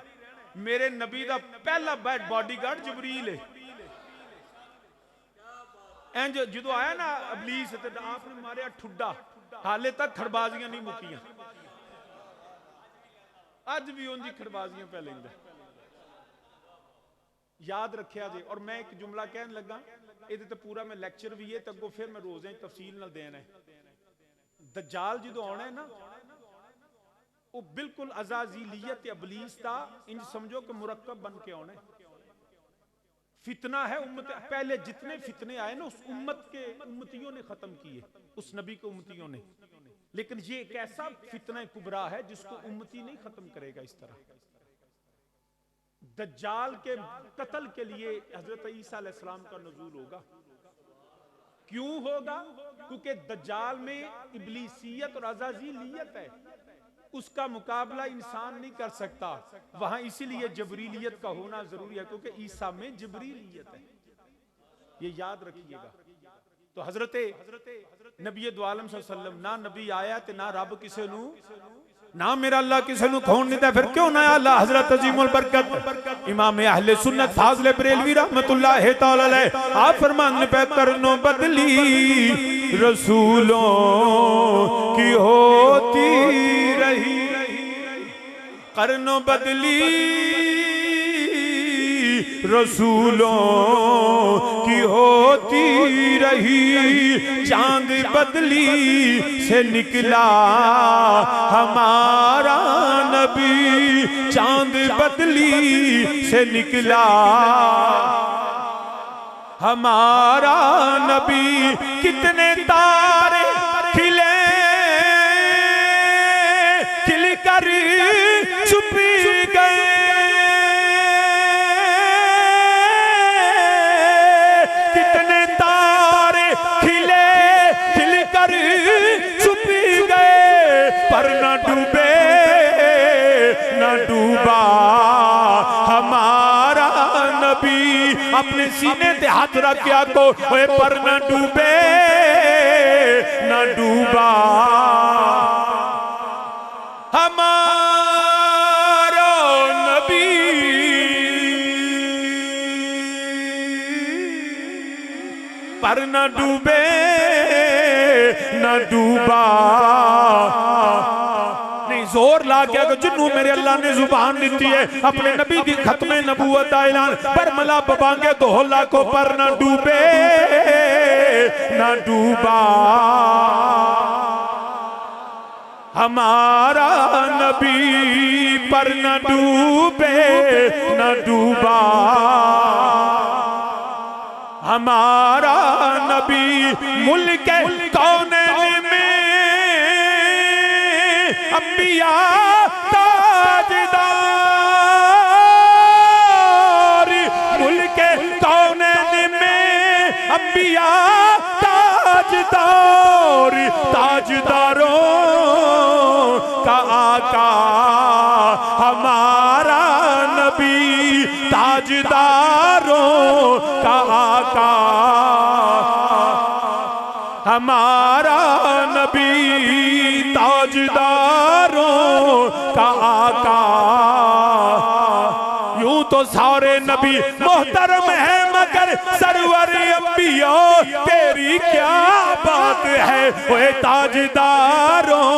मेरे नबी दा पहला बॉडीगार्ड जबरील है। इंज जो आया ना अबलीस ते आपने मारिया ठुड्डा, हाले तक खड़बाजियां नहीं मुकियां, अज भी उनकी खड़बाजियां पै लेंदा। याद रखिया जे। और मैं एक जुमला कहन लगा, ये तो पूरा मैं लेक्चर भी है तो अगों फिर मैं रोज़ तफसील नाल देना है। दज्जाल जो आना है ना, वो बिल्कुल अज़ाज़िलियत अबलीस का इंज समझो कि मुरक्कब बन के आना है। फितना है उम्मत, पहले जितने फितने आए ना उस उम्मत के उम्मतियों ने खत्म किए, उस नबी के उम्मतियों ने। लेकिन ये एक ऐसा फितना कुबरा है जिसको उम्मती नहीं खत्म करेगा। इस तरह दज्जाल के कत्ल के लिए हजरत ईसा अलैहिस्सलाम का नुज़ूल होगा। क्यों होगा? क्योंकि दज्जाल में इब्लीसियत और अज़ाज़िलियत है, उसका मुकाबला इंसान नहीं कर सकता। वहां इसीलिए जबरीलियत का होना जरूरी है, क्योंकि ईसा में जबरीलियत है। ये याद रखिएगा। तो हजरत नबी दो आलम सल्लल्लाहु अलैहि वसल्लम ना नबी आया ते ना रब किसे नू, ना मेरा अल्लाह किसे नू खोन नहीं दे, फिर क्यों ना अल्लाह हजरत अजीमुल बरकत इमाम अहले सुन्नत फाज़िल बरेलवी रहमतुल्लाह तआला अलैह आप फरमान पे करनो बदली रसूलों की होती रही, करनो बदली रसूलों की होती रही, चांद बदली से निकला हमारा नबी, चांद बदली से निकला हमारा नबी। कितने तारे खिले खिल कर छुप गए, कितने तारे खिले खिल कर छुप गए, पर न डूबे न डूबा हमारा नबी। अपने सीने पे हाथ रख के आको ओए पर न डूबे न डूबा हमारा नबी। पर न डूबे न डूबा। नहीं जोर ला के अगर जिन्हों मेरे अल्लाह ने जुबान दी है अपने नबी की खत्मे नबूवत का ऐलान पर मला बबांगे दो लाखों पर न डूबे न डूबा हमारा नबी, पर न डूबे न डूबा हमारा नबी। मुल्क कौनैन में अंबिया ताजदार, मुल्क कौनैन में अंबिया ताजदार, ताजदारों का आका हमारा नबी, ताजदारों का आका हमारा नबी, ताजदारों का आका। यूं तो सारे नबी मोहतरम है मगर सरवर अंबिया तेरी क्या बात है, ओए ताजदारों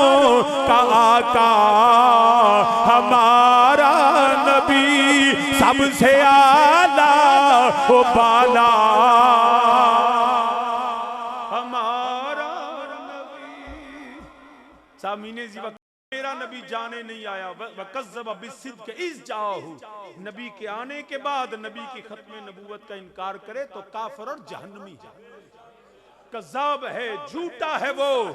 का आका हमारा नबी, सबसे आला ओ बाला हमारा नबी। सामीने जी मेरा नबी जाने नहीं आया, वकज़्ज़ब बिस्सिद्क़ इज़ जाअहू, नबी के आने के बाद नबी की खत्म नबूवत का इनकार करे तो काफिर और जहन्नमी है, कज़्ज़ाब है, झूठा है वो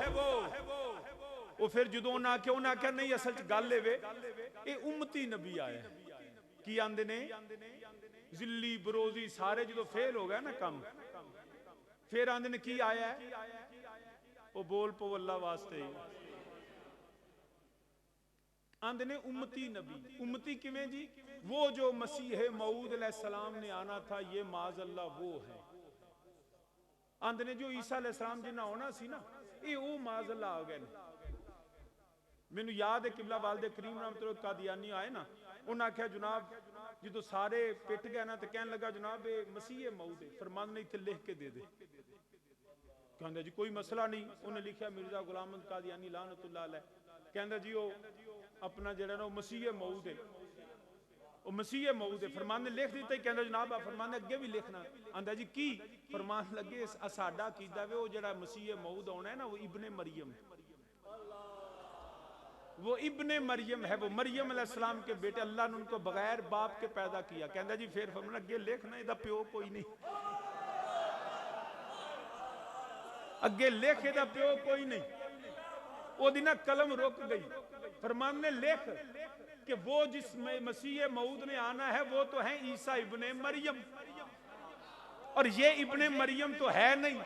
फिर जो ना आख्या नहीं असल च गल वे ये उम्मती नबी आया की आंदे ने जिल्ली बरोजी सारे जो फेल हो गया ना काम, फिर आंदे ने की आया वो बोल पो अल्लाह वास्ते, आंदे ने उम्मती नबी। उम्मती किवें जी? वो जो मसीह मऊद अलैहिस्सलाम ने आना था, ये माज अल्लाह वो है। आंदे ने जो ईसा अलैहिस्सलाम जिन्ना होना सी ना, ये वो माज अल्लाह आ गए। मैनू याद है किबला वालिद करीम रहमतुल्लाह कादियानी आए ना, उन्हें आख्या जनाब जो सारे पिट गए ना तो कहने लगा जनाब ये मसीह मऊद है, फरमान ने इत्थे लिख के दे दे। कहंदा जी कोई मसला नहीं, उन्हें लिखा मिर्जा गुलाम अहमद कादियानी लानतुल्लाह अलैह, कहंदा जी वो अपना जड़ा ना मसीह मऊद है, वो मसीह मऊद है, फरमान ने लिख दिता ही। कहंदा जनाब फरमान ने अगे भी लिखना। आंदा जी की? फरमान लगे साडा अकीदा वे वो जड़ा मसीह मऊद आना है ना वो इब्ने मरियम, वो इब्ने मरियम है, वो मरियम अलैहिस्सलाम के बेटे, अल्लाह ने उनको बगैर बाप के पैदा किया। कहंदा जी फिर फरमाना अगे लिखना इहदा प्यो कोई नहीं, अगे लिख इहदा प्यो कोई नहीं। ओदी ना कलम रुक गई। फरमान ने लिख कि वो जिस मसीह मऊद ने आना है वो तो है ईसा इब्ने मरियम, और ये इब्ने मरियम तो है नहीं।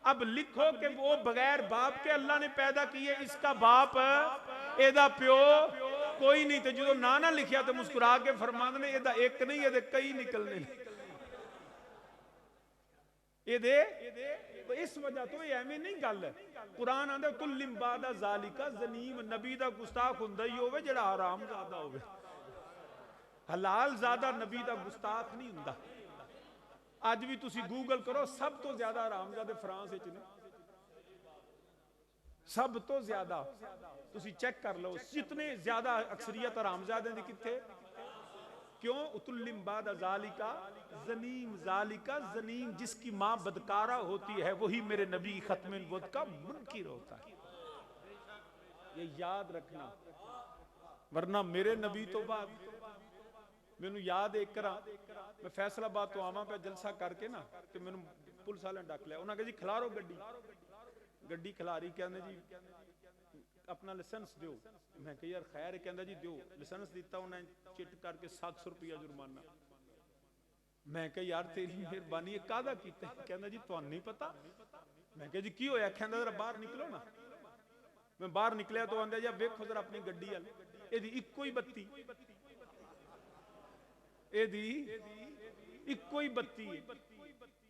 अब लिखो कि वो बगैर बाप के अल्लाह ने पैदा किए, इसका बाप एदा प्यो कोई नहीं। तो जो ना लिखिया तो मुस्कुरा के फरमान ने एदा एक नहीं ये कई निकलने, ये इस वजह तो एवं नहीं गल है। कुरान आंदा कुल्लिम बादा ज़ालिका ज़नीम, नबी दा गुस्ताख हुंदा ही होवे जेड़ा हराम ज़ादा होवे, हलाल ज़ादा नबी दा गुस्ताख नहीं हुंदा। अज भी तुसी गूगल करो, सब तो ज्यादा हरामजादे फ्रांस विच ने, सब तो ज्यादा तुसी चेक कर लो, जितने ज्यादा अक्सरियत हरामजादे दी किथे। क्यों? उतुल्लिम बाद ज़ालिका ज़नीम, ज़ालिका ज़नीम, जिसकी मां बदकारा होती है वही मेरे नबी खत्म नबूवत का मुनकिर होता है, ये याद रखना। वरना मेरे नबी तो बाद मैनू याद एक करा, मैं फैसलाबाद तो आवा पे जलसा करके ना, तो मैनू पुलिस वाले डक लिया। उन्होंने कहा जी खिलारो गड्डी, गड्डी खिलारी, कहने जी अपना लाइसेंस दो। मैं कहा यार खैर, कहता जी दो। लाइसेंस दिता, उन्हें चिट करके 700 रुपया जुर्माना। मैं कहा यार तेरी मेहरबानी है, कादा कीता? कहता जी तुहानू नहीं पता। मैं कहा जी की होया? कहता जरा बाहर निकलो ना। मैं बाहर निकलिया तो आंदा जी वेखो जरा अपनी गड्डी वाल, एदी इक्को ही बत्ती, एदी इक्को ही बत्ती है,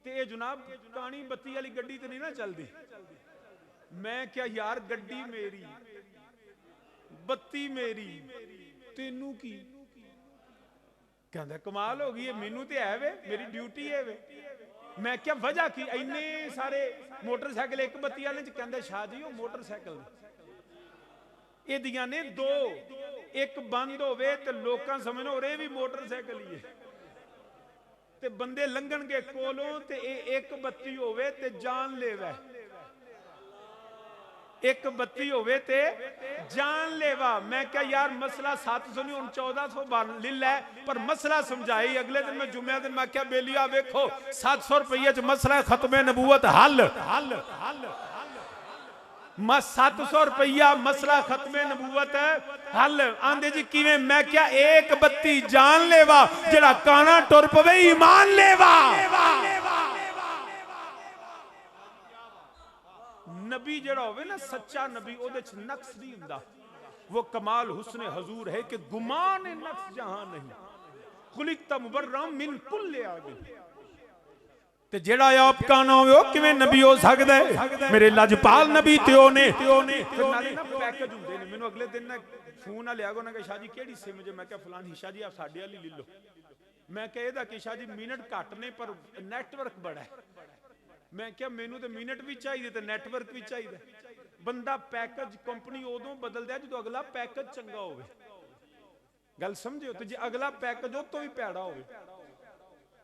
ते जनाब कानी बत्ती वाली गड्डी तो नहीं ना चलती। मैं क्या यार गड्डी मेरी, बत्ती मेरी, तेनू की? कहंदा कमाल हो गई है, मैनू ते है वे, मेरी ड्यूटी है वे। मैं क्या वजह की? इन्ने सारे मोटरसाइकिल एक बत्ती वाले च। कहंदा शाह जी वो मोटरसाइकिल एदियां ने दो, एक बंद होवे ते लोकां समझो और ये भी मोटरसाइकिल ही है, ते बंदे लंघन के कोलों ते एक बत्ती होवे ते जान लेवा, एक बत्ती होवे ते जान लेवा। मैं क्या यार मसला 700 नहीं हुण 1400 लिल है, पर मसला समझाई। अगले दिन मैं जुम्मे दिन मैं क्या बेलिया वेखो 700 रुपये च मसला खत्मे नबूवत हल, 700 रुपया मसला खत्मे नबूवत हल। आंदे जी किवें? मैं क्या एक बत्ती जान लेवा, जेड़ा काना टुर पवे ईमान लेवा। नबी जेड़ा होवे ना सच्चा नबी, ओदे च नक्स नहीं हुंदा। वो कमाल हुस्न हजूर है कि गुमान नक्स जहां नहीं, खुलिकता मुबर्रम मिन कुल्ले आगे। ते जेड़ा आपका ना हो किवें नबी हो सकदा है? मेरे लजपाल नबी ते ओने नाले ना पैकेज हुंदे ने। मैनू अगले दिन ना फोन आ लिया गो ना कि शाह जी केड़ी सिम जे? मैं क्या फलानी। शाह जी आप साडे वाली ले लो। मैं क्या एदा कि शाह जी मिनट घट ने पर नेटवर्क बड़ा है। मैं क्या मैनू तो मिनट भी चाहिए ते नेटवर्क भी चाहिए। बंदा पैकेज कंपनी उदों बदलदा जो अगला पैकेज चंगा होवे। गल समझियो? तो जे अगला पैकेज उस तो भी भैड़ा होवे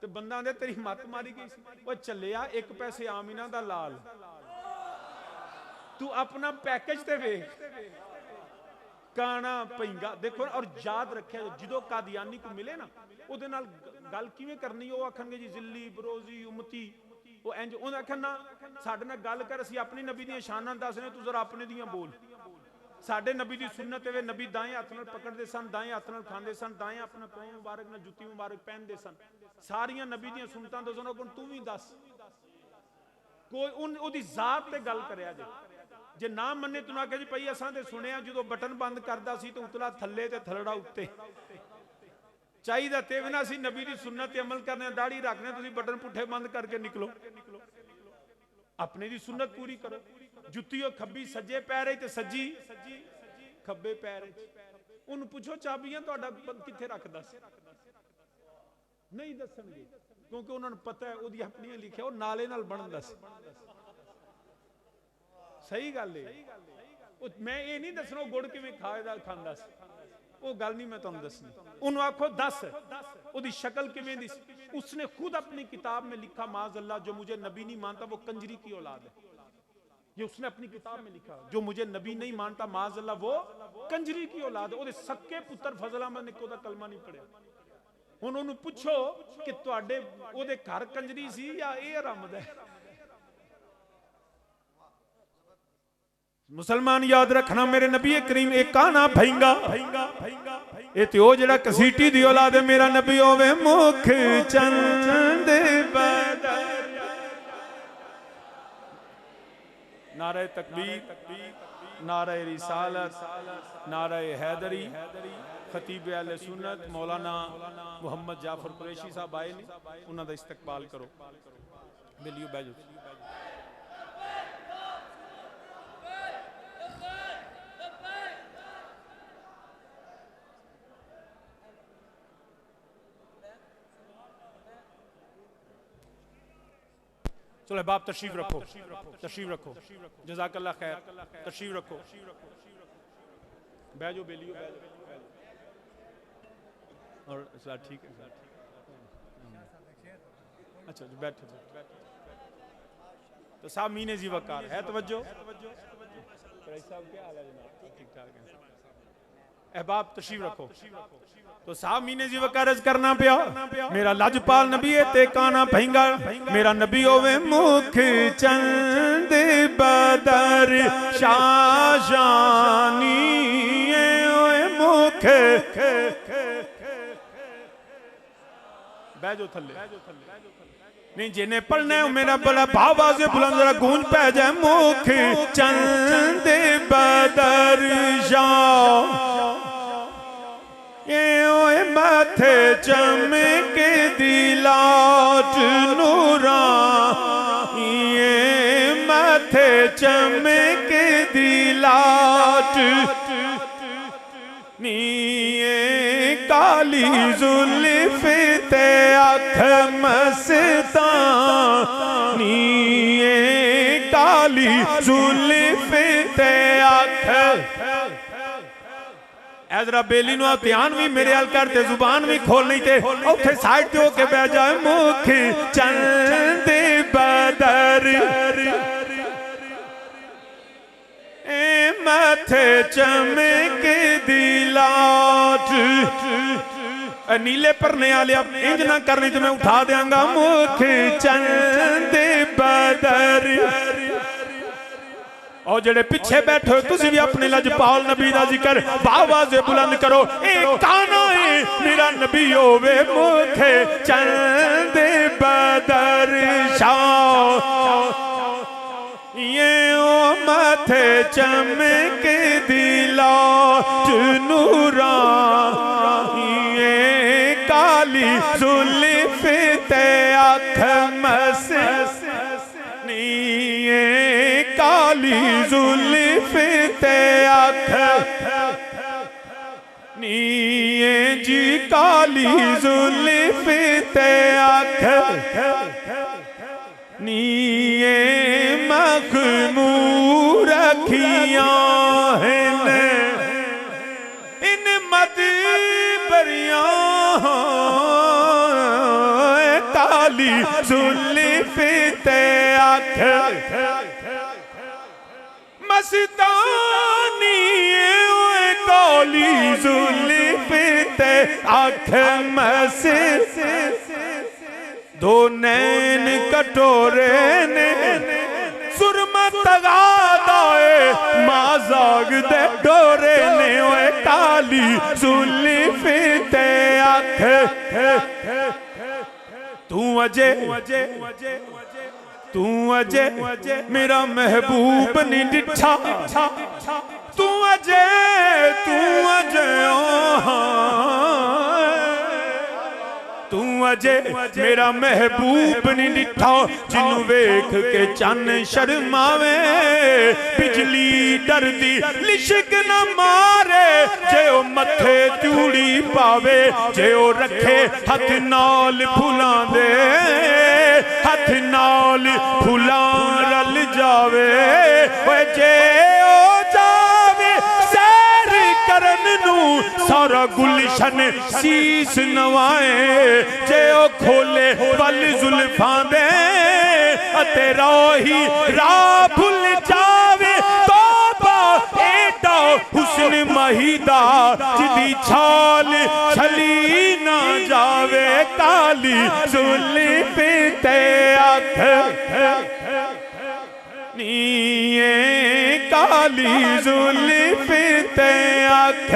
तो बंदा आंदे तेरी मत मारी गई सी। वो चलिया एक पैसे आमिना दा लाल, तू अपना पैकेज ते वेख। काना पैंगा देखो। और याद रखे जो कादियानी को मिले ना उहदे नाल गल किवें करनी, वो आखणगे जी जिल्ली बरोजी उम्मती, वो इंज उन्हें आखन ना साडे नाल गल कर, असीं अपनी नबी दी शानां दस रहे, तू जरा अपने दियां बोल। साडे नबी दी सुन्नत है, नबी दाएं हाथ नाल पकड़दे सन, दाएं हाथ नाल खांदे सन, दाएं अपना पाँव मुबारक नाल जुत्ती मुबारक पहनदे सन। सारियां नबी दियां सुन्नतां दसो ना, तू भी दस कोई उहदी जात ते गल करया जे ना मन्ने तू ना कह जी भाई असां ते सुनिया जो बटन बंद करदा सी तो उतला थल्ले ते थलड़ा उत्ते चाहिए ते भी ना सी नबी दी सुन्नत ते अमल करने, दाढ़ी रखने, तुसीं बटन पुठे बंद करके निकलो। अपने दी सुन्नत पूरी करो। जुत्ती खब्बी सज्जे पैर ते सज्जी खब्बे पैर। उन्हें पुछो चाबियां तुहाडा कित्थे रखदा सी, नहीं दसणगे क्योंकि उन्होंने पता है उहदी अपनी लिखिया वो नाले नाल बनदा सी। सही गल है। मैं ये नहीं दसना गुड़ किवें खांदा सी, वो गल नहीं मैं तुहानूं दसनी। उन्होंने आखो दस उहदी शक्ल किवें दी सी। उसने खुद अपनी किताब में लिखा माज़अल्लाह जो मुझे नबी नहीं मानता वो कंजरी की औलाद है। ये उसने अपनी किताब में लिखा, जो मुझे नबी नहीं मानता माज़अल्लाह वो कंजरी की औलाद है। उहदे सक्के पुत्र फजल अहमद ने कोई कलमा नहीं पढ़िया। हुण उहनूं पुछो कि तुहाडे उहदे घर कंजरी सी या ये हरामद है। मुसलमान याद रखना मेरे नबी करीम एक काना भैंगा ये तो जेड़ा कसीटी दी औलाद है। मेरा नबी होवे मुख चंद बदर। नारे तकबीर, नारे रिसालत, नारे हैदरी। खतीब अहले सुन्नत मौलाना मोहम्मद जाफर कुरैशी साहब आए ने, उन्हां दा इस्तकबाल करो। बेलियो बैजो। चलो बाप तशरीफ रखो, तशरीफ रखो, जज़ाकल्लाह खैर, तशरीफ रखो। बैजो बेलियो बैजो। और सर ठीक है, अच्छा बैठो। तो साहब मीने जी वकार है तवज्जो। साहब क्या हाल है जनाब, ठीक ठाक है। अहबाब तशरीफ रखो। तो साहब मीने जी वकारज करना पिया। मेरा लजपाल नबी है ते काना भैंगा। मेरा नबी होवे मुख चंद बदर शाशानी ओए मुख। बैजो थल्ले नहीं जिन्हें पढ़ना है मेरा बड़ा भावा से बुलंद जरा गूंज पै जाए। मुख चंद बदर शाह ये माथे चमके दिलाट नूरा। ये माथे चमके दिलाट नीए काली जुल्फ ते अख मस्तानी। ये काली जुल्फ ते अख। जरा बेली नु ध्यान भी मेरे हाल करते, जुबान भी खोल नहीं थे उठे साइड ते होके बह जाए। मुख चंद बदर ए माथे चमके दिलाट। नीले परने वाले इंज ना करनी तो मैं उठा देंगा। मुख चंद बदर। और जेड़े पिछे बैठे हो तुसी भी अपने लजपाल नबी दा जिक्र आवाज़ बुलंद करो। एक काना है मेरा नबी होवे मुख चंद बदर शाह। ये ओ माथे चमके दिलाट नूरा। ये काली जुल्फ ते अख मस्तानी। ये काली जुल्फ ते अख नीए जी काली जुल्फ ते अख नीए मखमूर अखियां हैं इन मद बरिया। काली जुल्फ ते अख मस्तानी ओए का काली जुल्फ ते आँख मसे, दो नैन कटोरे ने सुरमा तगादाए माजाग दे डोरे ने। ओए काली जुल्फ ते आँख, तू अजे मेरा महबूब नहीं डिठा, तू अजे मेरा महबूब नहीं डिठा, जिन्नू वेख के चन शर्मावे, बिजली डरदी लिशक न मारे, जे ओ मथे चूड़ी पावे, जे ओ रखे हथ नाल फुलां दे, हथ नाल फुलां रल जावे। ओए जे ओ जावे सैर करन नू, सारा गुलशन शीस नवाए, जे ओ खोले पल जुल्फां दे, अते राही राह भुल जावे, तौबा एडा हुस्न महिदा, जिदी छाल छली ना जावे, काली जुल्फ ते आँख नीए, काली जुल्फ ते आँख।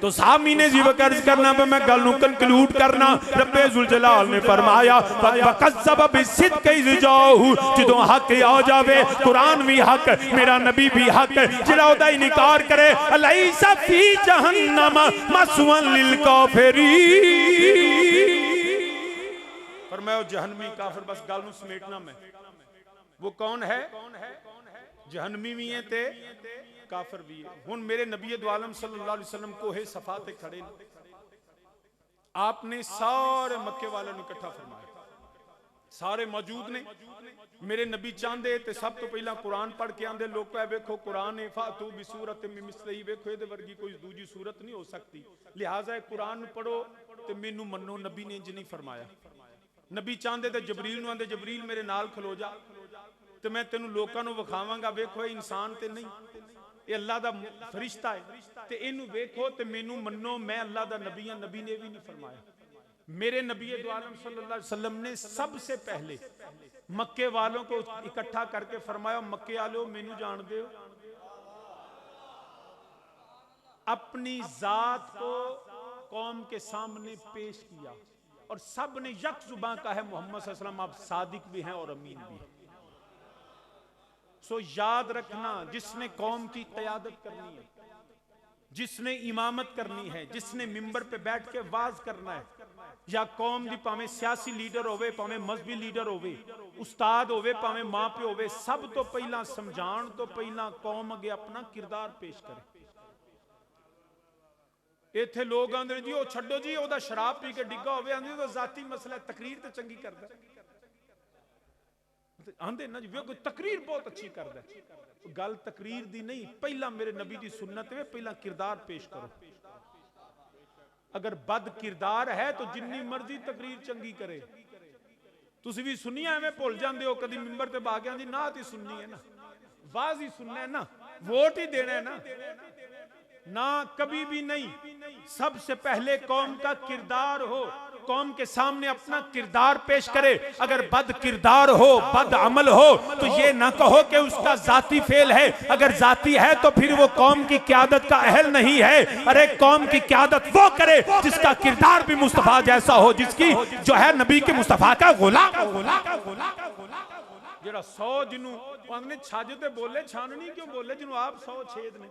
तो सामीने जी वकर्ज करना पे मैं गल नूं कंक्लूड करना। रब्बे जुल जलाल ने फरमाया वकज़्ज़ब बिस्सिद्क़ि इज़ जाअहू, जदों हक आ जावे, कुरान भी हक, मेरा नबी भी हक, जिहड़ा ओदा इनकार करे, अलैसा फी जहन्नम मस्वन लिल काफिरीन। फरमाया जहन्नमी काफिर, बस गल नूं समेटना मैं, वो कौन है? जहन्नमी भी है ते काफिर भी है। हुण मेरे नबी दो आलम सल्लल्लाहु अलैहि वसल्लम कोहे सफा ते खड़े ने, आपने सारे मक्के वालों को इकट्ठा फरमाया, सारे मौजूद ने। मेरे नबी चाहते ते सब तो पहला कुरान पढ़ के आंदे, लोग कहे वेखो कुरान है, फातू भी सूरत मिसली, वेखो ये वर्गी कोई दूजी सूरत नहीं हो सकती, लिहाजा कुरान पढ़ो ते मैनू मनो। नबी ने इंज नहीं फरमाया। नबी चाहते ते जबरील नूं आंदे, जबरील मेरे नाल खलो जा ते मैं तेनू लोकां नूं विखावांगा, वेखो ये इंसान ते नहीं, ये अल्लाह दा फरिश्ता है, ते इनू वेखो ते मैनू मनो, मैं अल्लाह दा नबी हां। नबी ने भी नहीं फरमाया। मेरे नबी दो आलम सल्लल्लाहु अलैहि वसल्लम ने सबसे पहले मक्के वालों को इकट्ठा करके फरमाया, मक्के वालों मैनू जानदे हो, अपनी जात को कौम के सामने पेश किया और सब ने यक जुबान कहा है मोहम्मद सल्लल्लाहु अलैहि वसल्लम आप सादिक भी हैं और अमीन भी हैं। सो याद रखना, जिसने कौम की क़यादत करनी है, जिसने इमामत करनी है, जिसने मिंबर पे बैठ के वाज करना है, या कौम दी भावें सियासी लीडर होवे, भावें मजहबी लीडर होवे, उस्ताद होवे, भावें मां प्यो होवे, सब तो पहला समझाण तो पहला कौम अगे अपना किरदार पेश करे। इत्थे लोग आंदे जी ओ छड्डो जी, ओदा शराब पी के डिग्गा होवे, आंदे तो जाती मसला, तकरीर तो चंगी करदा, आंदे ना जी वे कोई तकरीर बहुत अच्छी करदा है। गल तकरीर दी नहीं, पहला मेरे नबी दी सुन्नत है, पहला किरदार पेश करो। अगर बद किरदार है तो जिन्नी मर्जी तकरीर चंगी करे। तुसी भी सुनिया एवें भुल जांदे हो, कदी मिंबर ते बागियां दी नात ही सुननी है ना, वाज ही सुनना है ना, वोट ही देना है ना, कभी भी नहीं। सबसे पहले कौम का किरदार हो, कौम के सामने अपना किरदार पेश करे। अगर बद किरदार हो, बद अमल हो, तो ये ना कहो कि उसका जाती फेल है। अगर जाती है तो फिर वो कौम की क़यादत का अहल नहीं है। अरे कौम की क़यादत वो करे जिसका किरदार भी मुस्तफा जैसा हो, जिसकी जो है नबी के मुस्तफा का गुलाम। जेड़ा 100 जिन्हों ने छज ते बोले, छाननी क्यों बोले, जिन्हों आप 100 छेद ने।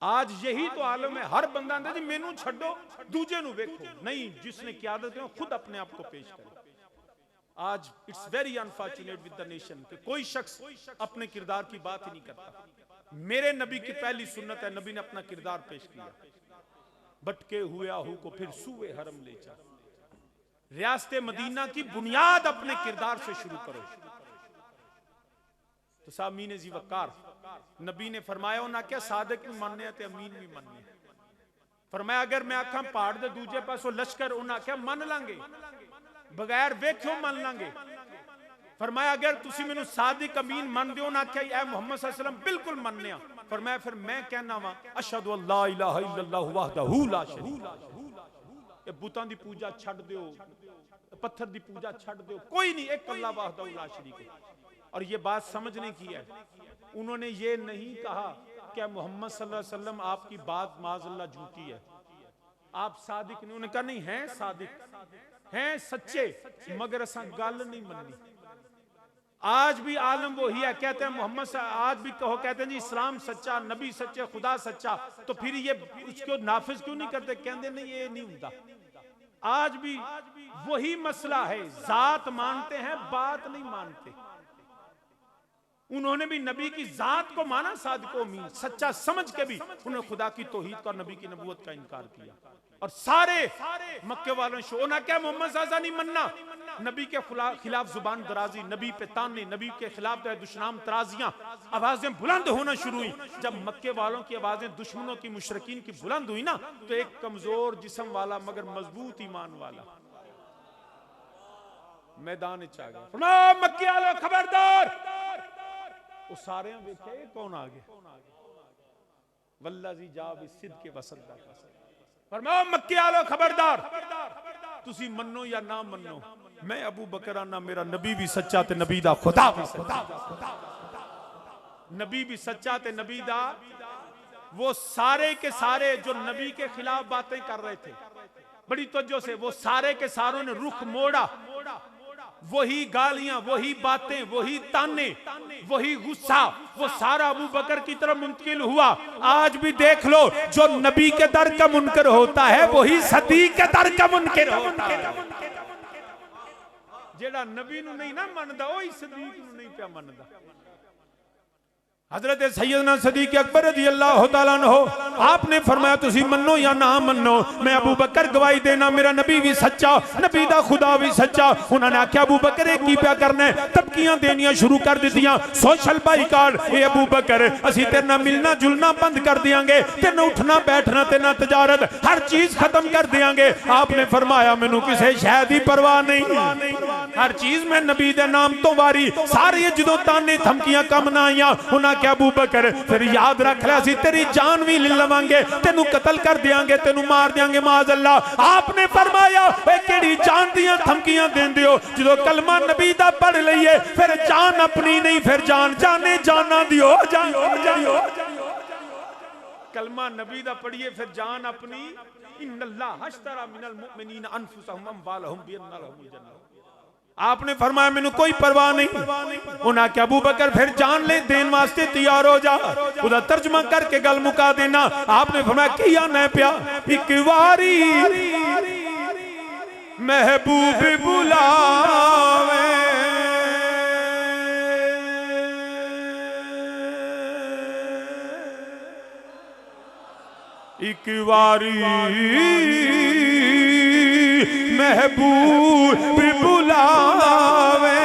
आज यही तो आलम है, हर बंदा आंदा जी मैनू छड्डो, दूजे नू वेखो। नहीं, जिसने क़यादत है खुद अपने आप को पेश करे। आज it's very unfortunate with the nation कि कोई शख्स अपने किरदार की बात ही नहीं करता। मेरे नबी की पहली सुन्नत है, नबी ने अपना किरदार पेश किया। भटके हुए आहू को फिर सूए हरम ले जा। रियासत मदीना की बुनियाद अपने किरदार से शुरू करो। तो सामीन जी वकार नबी ने फरमाया, उन्हें क्या सादिक भी मानने ते अमीन भी मानने। फरमाया अगर मैं आखा पहाड़ दे दूजे पासों लश्कर, उन्हें क्या मान लांगे, बगैर वेख्यो मान लांगे। फरमाया अगर तुसी मैनू सादिक अमीन मान दो, उन्हें क्या ए मोहम्मद सल्लल्लाहु अलैहि वसल्लम बिल्कुल मानने। फरमाया फिर मैं कहना वा अशहदु अल्ला इलाहा इल्लल्लाहु वहदहू ला शरीक, ये बुतां दी पूजा छड़ दियो, पत्थर दी पूजा छड़ दियो, कोई नहीं, एक अल्लाह वहदहू ला शरीक है। और ये बात समझने की है, उन्होंने ये नहीं कहा क्या मोहम्मद सल्लल्लाहु अलैहि वसल्लम आपकी बात माज़अल्लाह झूठी है, आप सादिक नहीं, उन्होंने कहा नहीं हैं सादिक हैं सच्चे, मगर असा गल नहीं मननी। आज भी आलम वही है, कहते हैं मोहम्मद, आज भी कहो कहते हैं जी इस्लाम सच्चा, नबी सच्चे, खुदा सच्चा, तो फिर ये उसको नाफिज क्यों नहीं करते? कहते नहीं ये नहीं होता। आज भी वही मसला है, जात मानते हैं बात नहीं मानते। उन्होंने भी नबी की जात को माना, सादिक मीन सच्चा समझ के भी उन्होंने खुदा की तौहीद का, नबी की नबूवत का इनकार किया। और सारे मक्के वालों ने शोना क्या मोहम्मद साजा नहीं मनना, नबी के खिलाफ जुबान दराजी, नबी पे ताने, नबी के खिलाफ दुश्मनाम तराजियां, आवाजें बुलंद होना शुरू हुई। जब मक्के वालों की आवाजें दुश्मनों की, मुशरिकीन की बुलंद हुई ना, तो एक कमजोर जिस्म वाला मगर मजबूत ईमान वाला मैदान च आ गया। मक्के वालों खबरदार, वो सारे वेखे कौन आ गए, वल्लाजी जा भी सिद्ध के वसद दा फरमाओ मक्के वालों खबरदार, तुसी मन्नो या ना मन्नो, मैं अबू बकर आना मेरा नबी भी सच्चा ते नबी दा खुदा भी सच्चा, नबी भी सच्चा ते नबी दा। वो सारे के सारे जो नबी के खिलाफ बातें कर रहे थे बड़ी तवज्जो से, वो सारे के सारों ने रुख मोड़ा, वही गालियां, वही बातें, वही ताने, वही गुस्सा, वो सारा अबू बकर की तरफ मुंतकिल हुआ। आज भी देख लो, जो नबी के दर का मुनकर होता है वही सदीक के दर का मुनकर होता है। जेड़ा नबी नू नहीं ना मनदा, वही सदीक नू नहीं पे मनदा। हजरत सैयदना सदीक अकबर रज़ी अल्लाह तआला अन्हु, आपने फरमाया तुसी मन्नो या ना मन्नो, मैं अबू बकर गवाही देना मेरा नबी भी सच्चा, नबी दा खुदा भी सच्चा। उन्होंने आख्या अबू बकर की क्या करना है, तबकियां देनियां शुरू कर दित्तियां, सोशल बाइकाट, ए अबू बकर असी तेरे नाल मिलना जुलना बंद कर देंगे, तेरे नाल उठना बैठना, तेरे नाल तजारत, हर चीज खत्म कर देंगे। आपने फरमाया मैनू किसी शय दी परवाह नहीं, हर चीज मैं नबी दे नाम तो वारी। सारे जदों ताने धमकियां कम ना आईयां, उन्होंने क्या अबू बकर फिर याद रख लिया सी तेरी जान भी ले लवांगे, तेनू कत्ल कर देंगे, तेनू मार देंगे माज़अल्लाह। आपने फरमाया केड़ी जान दियां धमकियां देंदे हो, जो कलमा नबी दा पढ़ लईए फिर जान अपनी नहीं, फिर जान जाने जाना दियो, कलमा नबी दा पढ़िए फिर जान अपनी। इन्नल्लाह अश्तरा मिनल मुमिनीन अनफुसहुम अमवालहुम बिअन्ना लहुमुल जन्नह। आपने फरमाया मैनू कोई परवाह नहीं। उन्हें क्या अबू बकर फिर जान ले देन वास्ते तैयार हो जा, उदा तर्जमा करके गल मुका देना। आपने फरमाया की आना पिया, एक वारी महबूब बुलावे, एक वारी महबूब बुलावे,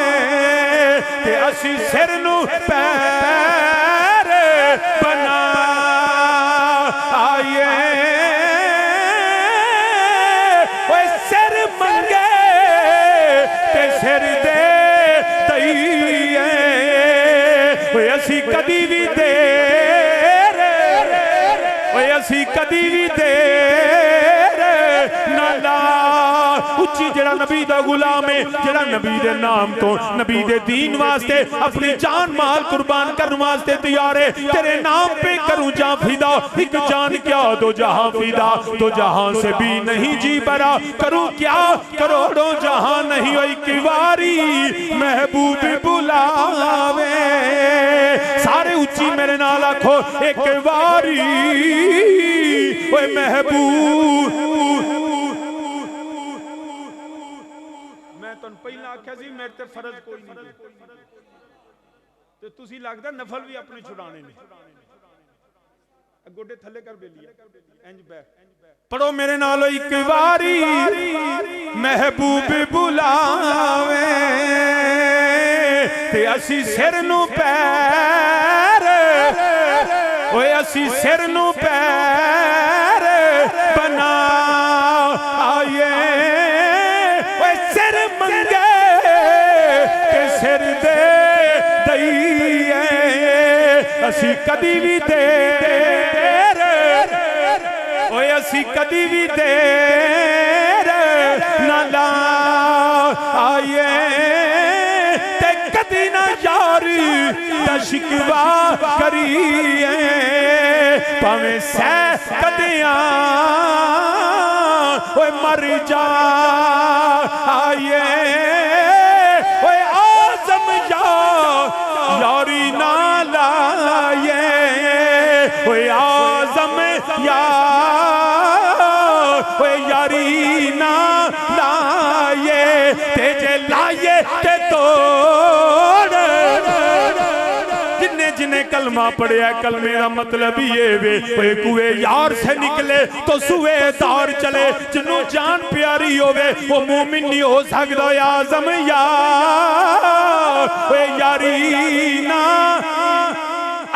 ते असी सिर नू पैर बना आइए, ओए सिर मंगे ते सिर दे दईए, ओए असी कदी भी देर, ओए असी कदी भी देर ना ला। उच्ची जेड़ा नबी दा गुलाम है, जेड़ा नबी दे नाम तो नबी दे दीन वास्ते अपनी जान माल कुर्बान करने वास्ते तैयार है, तेरे नाम पे करूं जा फिदा, एक जान क्या दो जहां फिदा, तो जहां से भी नहीं जी बरा, करूं क्या करोड़ों जहां नहीं, हो एक वारी महबूब बुलावे। सारे उच्ची मेरे नाल आखो एक वारी ओए महबूब। पहला आख्या जी मेरे ते फर्ज कोई नहीं, तो तुसी लगदा नफल भी अपने छुड़ाने ने। गोडे थले कर बेलिया इंज बैठ, पढ़ो मेरे नाल एक वारी महबूब बुलावे, ते असी सिर नू पैर, ओए असी सिर नू पैर बना आइए, सिर दे दईए, असी कदी भी देर ओए असी कदी भी देर ना लाइए ते कदी ना यार दा शिकवा करिए भावें सह कदियां ओए मर जाइए ओए आज़म यारी ना लाए ओए आज़म यारी ना लाए तेजे लाए ते तोड़ जिन्ने जिन्ने कलमा पढ़िया कलमे का मतलब ये वे कुए यार से निकले तो सुवेदार चले जिन्हों जान प्यारी होवे वो मोमिन नहीं हो सकता आज़म यारी ना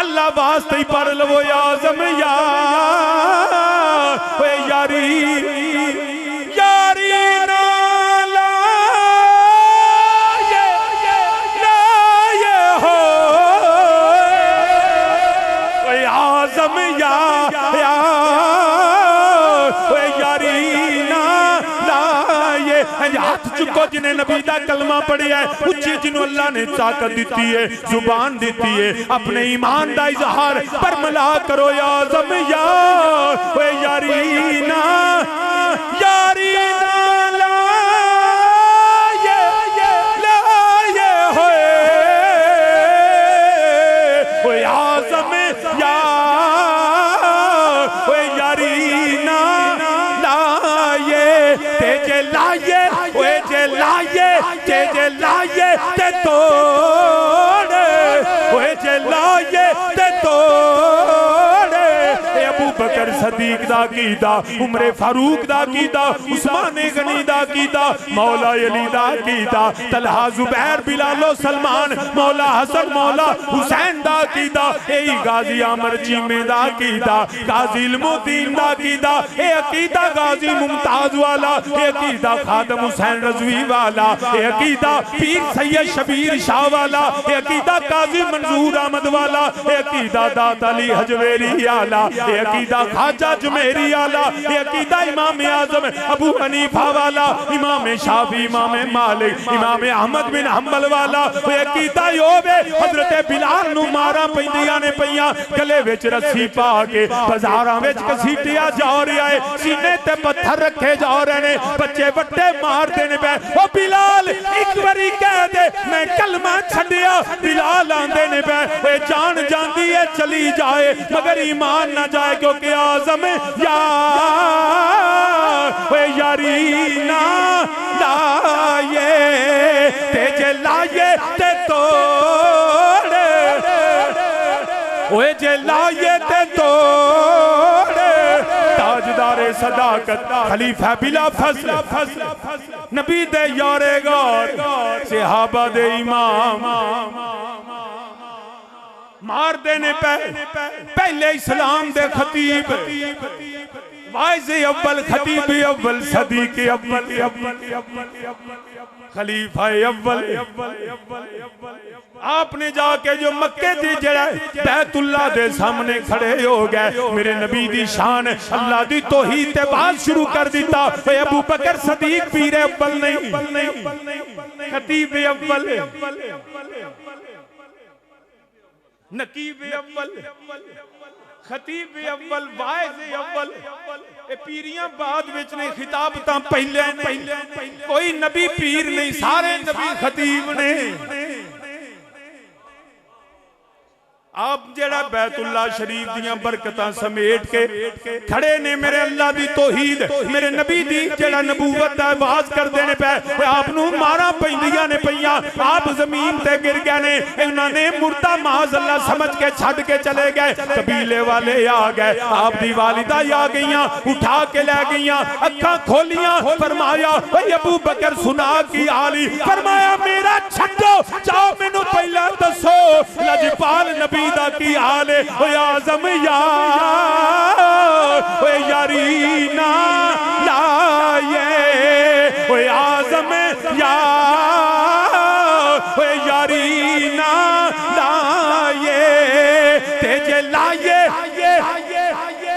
अल्लाह वास्ते ही पढ़ लो आज़म यारी यारी ना आज़म यारी ना लाए हाथ चुको जिन्हें नबी दा कलमा पढ़िया है उच्ची जिन्हों अल्लाह ने ताकत दी है जुबान दी है अपने ईमान दा इजहार पर मला करो आज़म यारी ना लाए ते तोड़ ओए जे लाए ते तोड़ अबू बकर सदीक दा कीदा उमरे फारूक दा कीदा उस्मान गनी दा कीदा मौला अली दा कीदा तलहा जुबैर बिलालो सलमान मौला हसन मौला हुसैन दा कीदा ए गाजी अमर चीमे दा कीदा गाजी इल्मुद्दीन दा कीदा ए अकीदा गाजी मुमताज वाला ए अकीदा खादम हुसैन रज़वी वाला ए अकीदा पीर सैयद शबीर शाह वाला ए अकीदा काजी मंजूर अहमद वाला ए अकीदा दात अली हजवेरी आला ए अकीदा खाजा जुमेरी आला ए अकीदा इमाम आजम अबू हनीफा वाला इमाम शाफी इमाम मालिक इमाम अहमद बिन हंबल वाला ए अकीदा योबे हजरत बिलाल नु मारा पैंदियां ने पईयां गले विच रस्सी पा के बाजारां विच घसीटिया जा रहा है सीने ते पत्थर रखे जा रहे ने बच्चे बट्टे मारदे ने पे ओ बिलाल एक बारी कह दे मैं कलमा छड्डिया बिलाल आंदे ने पे ए जान जांदी है चली जाए मगर ईमान ना जाए क्योंकि आज़म यारी ना लाए ते लाए ते तोड़ ओए जे लाए ते तोड़ ताजदारे सदाकत खलीफा बिला फसल नबी दे यारे गार सहाबा दे इमाम मार देने पहले इस्लाम दे खतीब वाइज़े अव्वल खतीब अव्वल सदी के अव्वल खलीफा अव्वल आपने जाके जो मक्के दी जड़ा बैतुल्लाह दे सामने खड़े हो गए मेरे नबी दी शान अल्लाह दी तौहीद ते बात शुरू कर दिता अबू बकर सदीक पीर अव्वल नहीं खतीब अव्वल नकीब अव्वल खतीब अव्वल वाइज़ अव्वल ए पीरियां बाद विच ने खिताब तां पहले कोई नबी पीर नहीं सारे नबी खतीब ने आप जड़ा बैतुल्लाह शरीफ दियां बरकतां समेट के खड़े ने मेरे अल्लाह दी तौहीद मेरे नबी दी जड़ा नबूवत दा आवाज करदे ने पे आप नु मारा पैंदियां ने पईयां आप जमीन ते गिर गए ने इन्हां ने मुर्दा माज अल्लाह समझ के छड़ के चले गए कबीले वाले आ गए आप दी वालिदा आ गईयां उठा के ले गईयां अखां खोलियां फरमाया ओए अबू बकर सुना की आली फरमाया मेरा छड्डो जाओ मेनू पहला दसो लजपाल नबी दा की हाल है ओ आज़म यारी ना लाए ओ आज़म यारी ना लाए ते जे लाए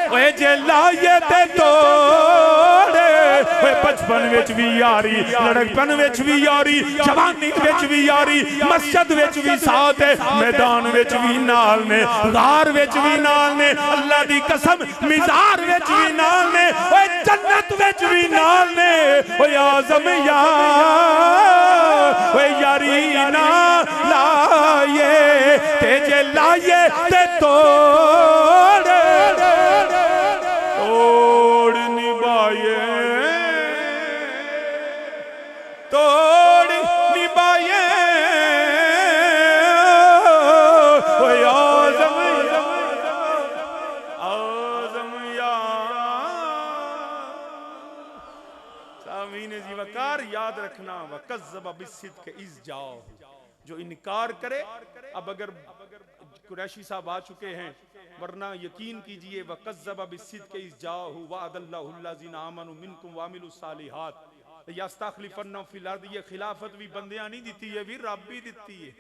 ओए जे लाए ते तोड़े ओए बचपन विच भी यारी लड़कपन विच भी यारी जवानी विच भी यारी मस्जिद विच भी साथ है मैदान विच भी नाल ने गार विच भी नाल ने अल्लाह दी कसम मिज़ार विच भी नाल ने ओए जन्नत विच भी नाल ने ओए आज़म यार ओए यारी ना लाए ते जे लाए ते तोड़ तोड़ निभाए तोड़ निभाए ओए आज़म यार सामीन जी वकार याद रखना वकज़्ज़ब बिस्सिद्क़ इज़ जाओ जो इनकार करे। अब अगर कुरैशी साहब आ चुके हैं वरना यकीन कीजिए वकज़्ज़ब बिस्सिद्क़ इज़ जाओ वअदल्लहु अल्लज़ीना आमनू मिनकुम वअमिलुस सालिहात यस्तखलिफन्ना फिल अर्द। ये खिलाफत भी बंदियां नहीं दी है भी रब भी दी है।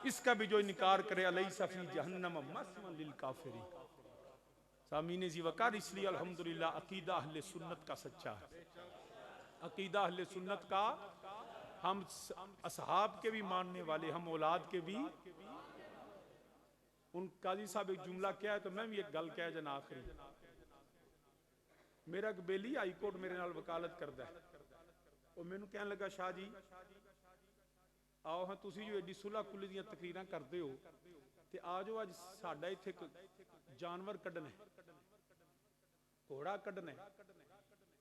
इसका भी जो इनकार करे अलैसा फी जहन्नम मस्वन लिल काफिरीन। सामीन जी वकार इसलिए अल्हम्दुलिल्लाह अकीदा अहले सुन्नत का सच्चा है। अकीदा अहले सुन्नत का हम असहाब के भी मानने वाले हम औलाद के भी। उन काजी साहब एक जुमला क्या है तो मैं भी एक गल कह जना आखिरी। मेरा एक बेली हाई कोर्ट मेरे नाल वकालत करदा है और मैनू कहने लगा शाह जी आओ हाँ तुसी जो एडी सुलह कुल्ली दियां तकरीरां करदे हो ते आ जाओ अज साडा इत्थे जानवर कड्ढना घोड़ा कड्ढना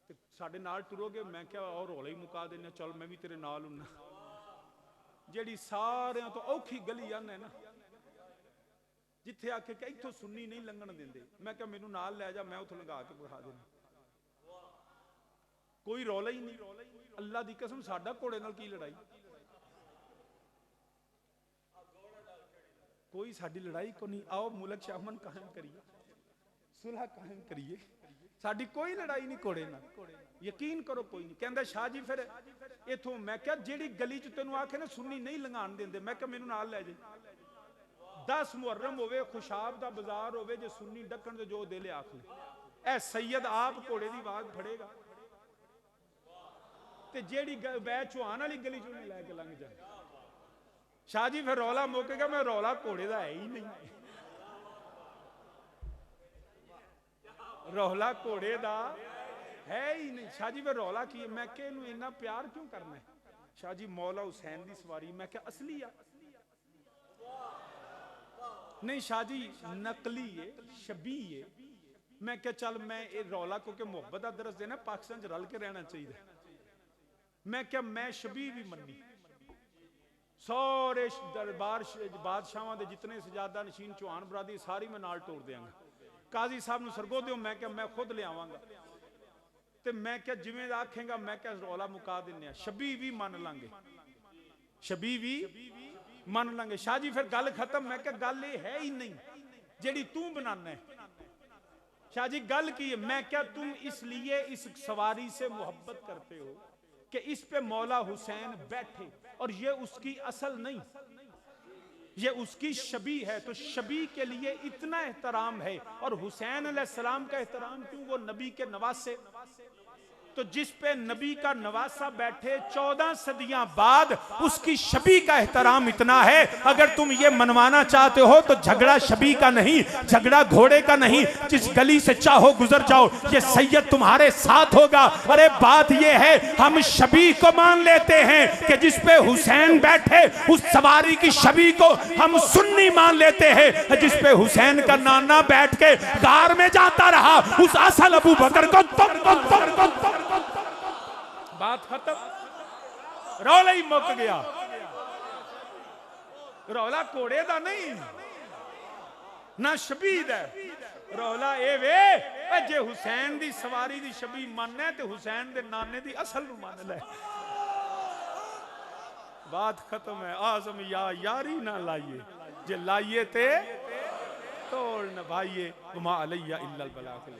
ते साडे नाल टुरोगे। मैं क्या और रौला ही मुका देने चल मैं भी तेरे नाल हुन्ना। जेड़ी सारियां तो औखी गली आने ना जिथे आके कि इथों सुन्नी नहीं लंघन देंदे मैं क्या मैनू नाल लै जा मैं उथों लंघा के बिठा देना। कोई रौला ही नहीं। अल्लाह दी कसम साडा घोड़े नाल की लड़ाई कोई साडी लड़ाई को नहीं। आओ मुल्क शामन कायम करिए सुलह कायम करिए साडी कोई लड़ाई नहीं घोड़े नाल। यकीन करो कोई नहीं। कहंदा शाह जी फिर इथों मैं क्या जेड़ी गली च तैनू आखे ना सुन्नी नहीं लंघाण देंदे मैं क्या मैनू नाल लै जा। 10 मुहर्रम होवे खुशाब दा बाजार होवे जे सुन्नी डकण दे जो दिल आख ले ए सैयद आप घोड़े दी आवाज फड़ेगा ते जेड़ी बै चौहान वाली गली चों लैके लंघ जाए। शाह जी फिर रौला मुकेगा मैं रौला घोड़े दा है ही नहीं। रौला घोड़े दा है ही नहीं। शाह जी फिर रौला की मैं क्या इनू इन्ना प्यार क्यों करना है। शाह जी मौला हुसैन दी सवारी मैं क्या असली आ नहीं शाह जी नकली है शबी है। मैं क्या चल मैं ये रौला क्योंकि मुहब्बत का दरस देना पाकिस्तान च रल के रहना चाहिए। मैं क्या मैं शबी भी मनी सारे दरबार बादशाहों के जितने सजादा नशीन चौहान बरादरी सारी मैं नाल तोड़ देंगा। काजी साहब नूं सरगो दिओ मैं क्या मैं खुद लियावांगा ते मैं क्या जिवें आखेगा मैं क्या रौला मुका दिन्ने शबी भी मन लांगे शबी भी मन लांगे। शाह जी फिर गल खत्म। मैं क्या गल ये है ही नहीं जेड़ी तू बनाना है। शाह जी गल की है मैं क्या तुम इसलिए इस सवारी से मोहब्बत करते हो कि इस पे मौला हुसैन बैठे और ये उसकी असल नहीं ये उसकी शबी है। तो शबी के लिए इतना एहतराम है और हुसैन अलैहिस्सलाम का एहतराम क्यों वो नबी के नवासे। तो जिस पे नबी का नवासा बैठे 14 सदियां बाद उसकी शबी का एहतराम इतना है। अगर तुम ये मनवाना चाहते हो तो झगड़ा शबी का नहीं झगड़ा घोड़े का नहीं। जिस गली से चाहो गुजर जाओ ये सैयद तुम्हारे साथ होगा। अरे बात ये है हम शबी को मान लेते हैं कि जिस पे हुसैन बैठे उस सवारी की शबी को हम सुन्नी मान लेते हैं। जिस पे हुसैन का नाना बैठ के गार में जाता रहा उस असल अबू बकर को बात खत्म। रौला ही मुक गया। रौला घोड़े दा नहीं ना शबी दा रौला ए वे जे हुसैन दी सवारी दी शबी मानना है ते हुसैन दे नाने दी असल नूं मान ले। बात खत्म है। आज़म या यारी ना लाइए जे लाइए ते तोड़ न भाइये वमा अलैया इल्लल बलाग।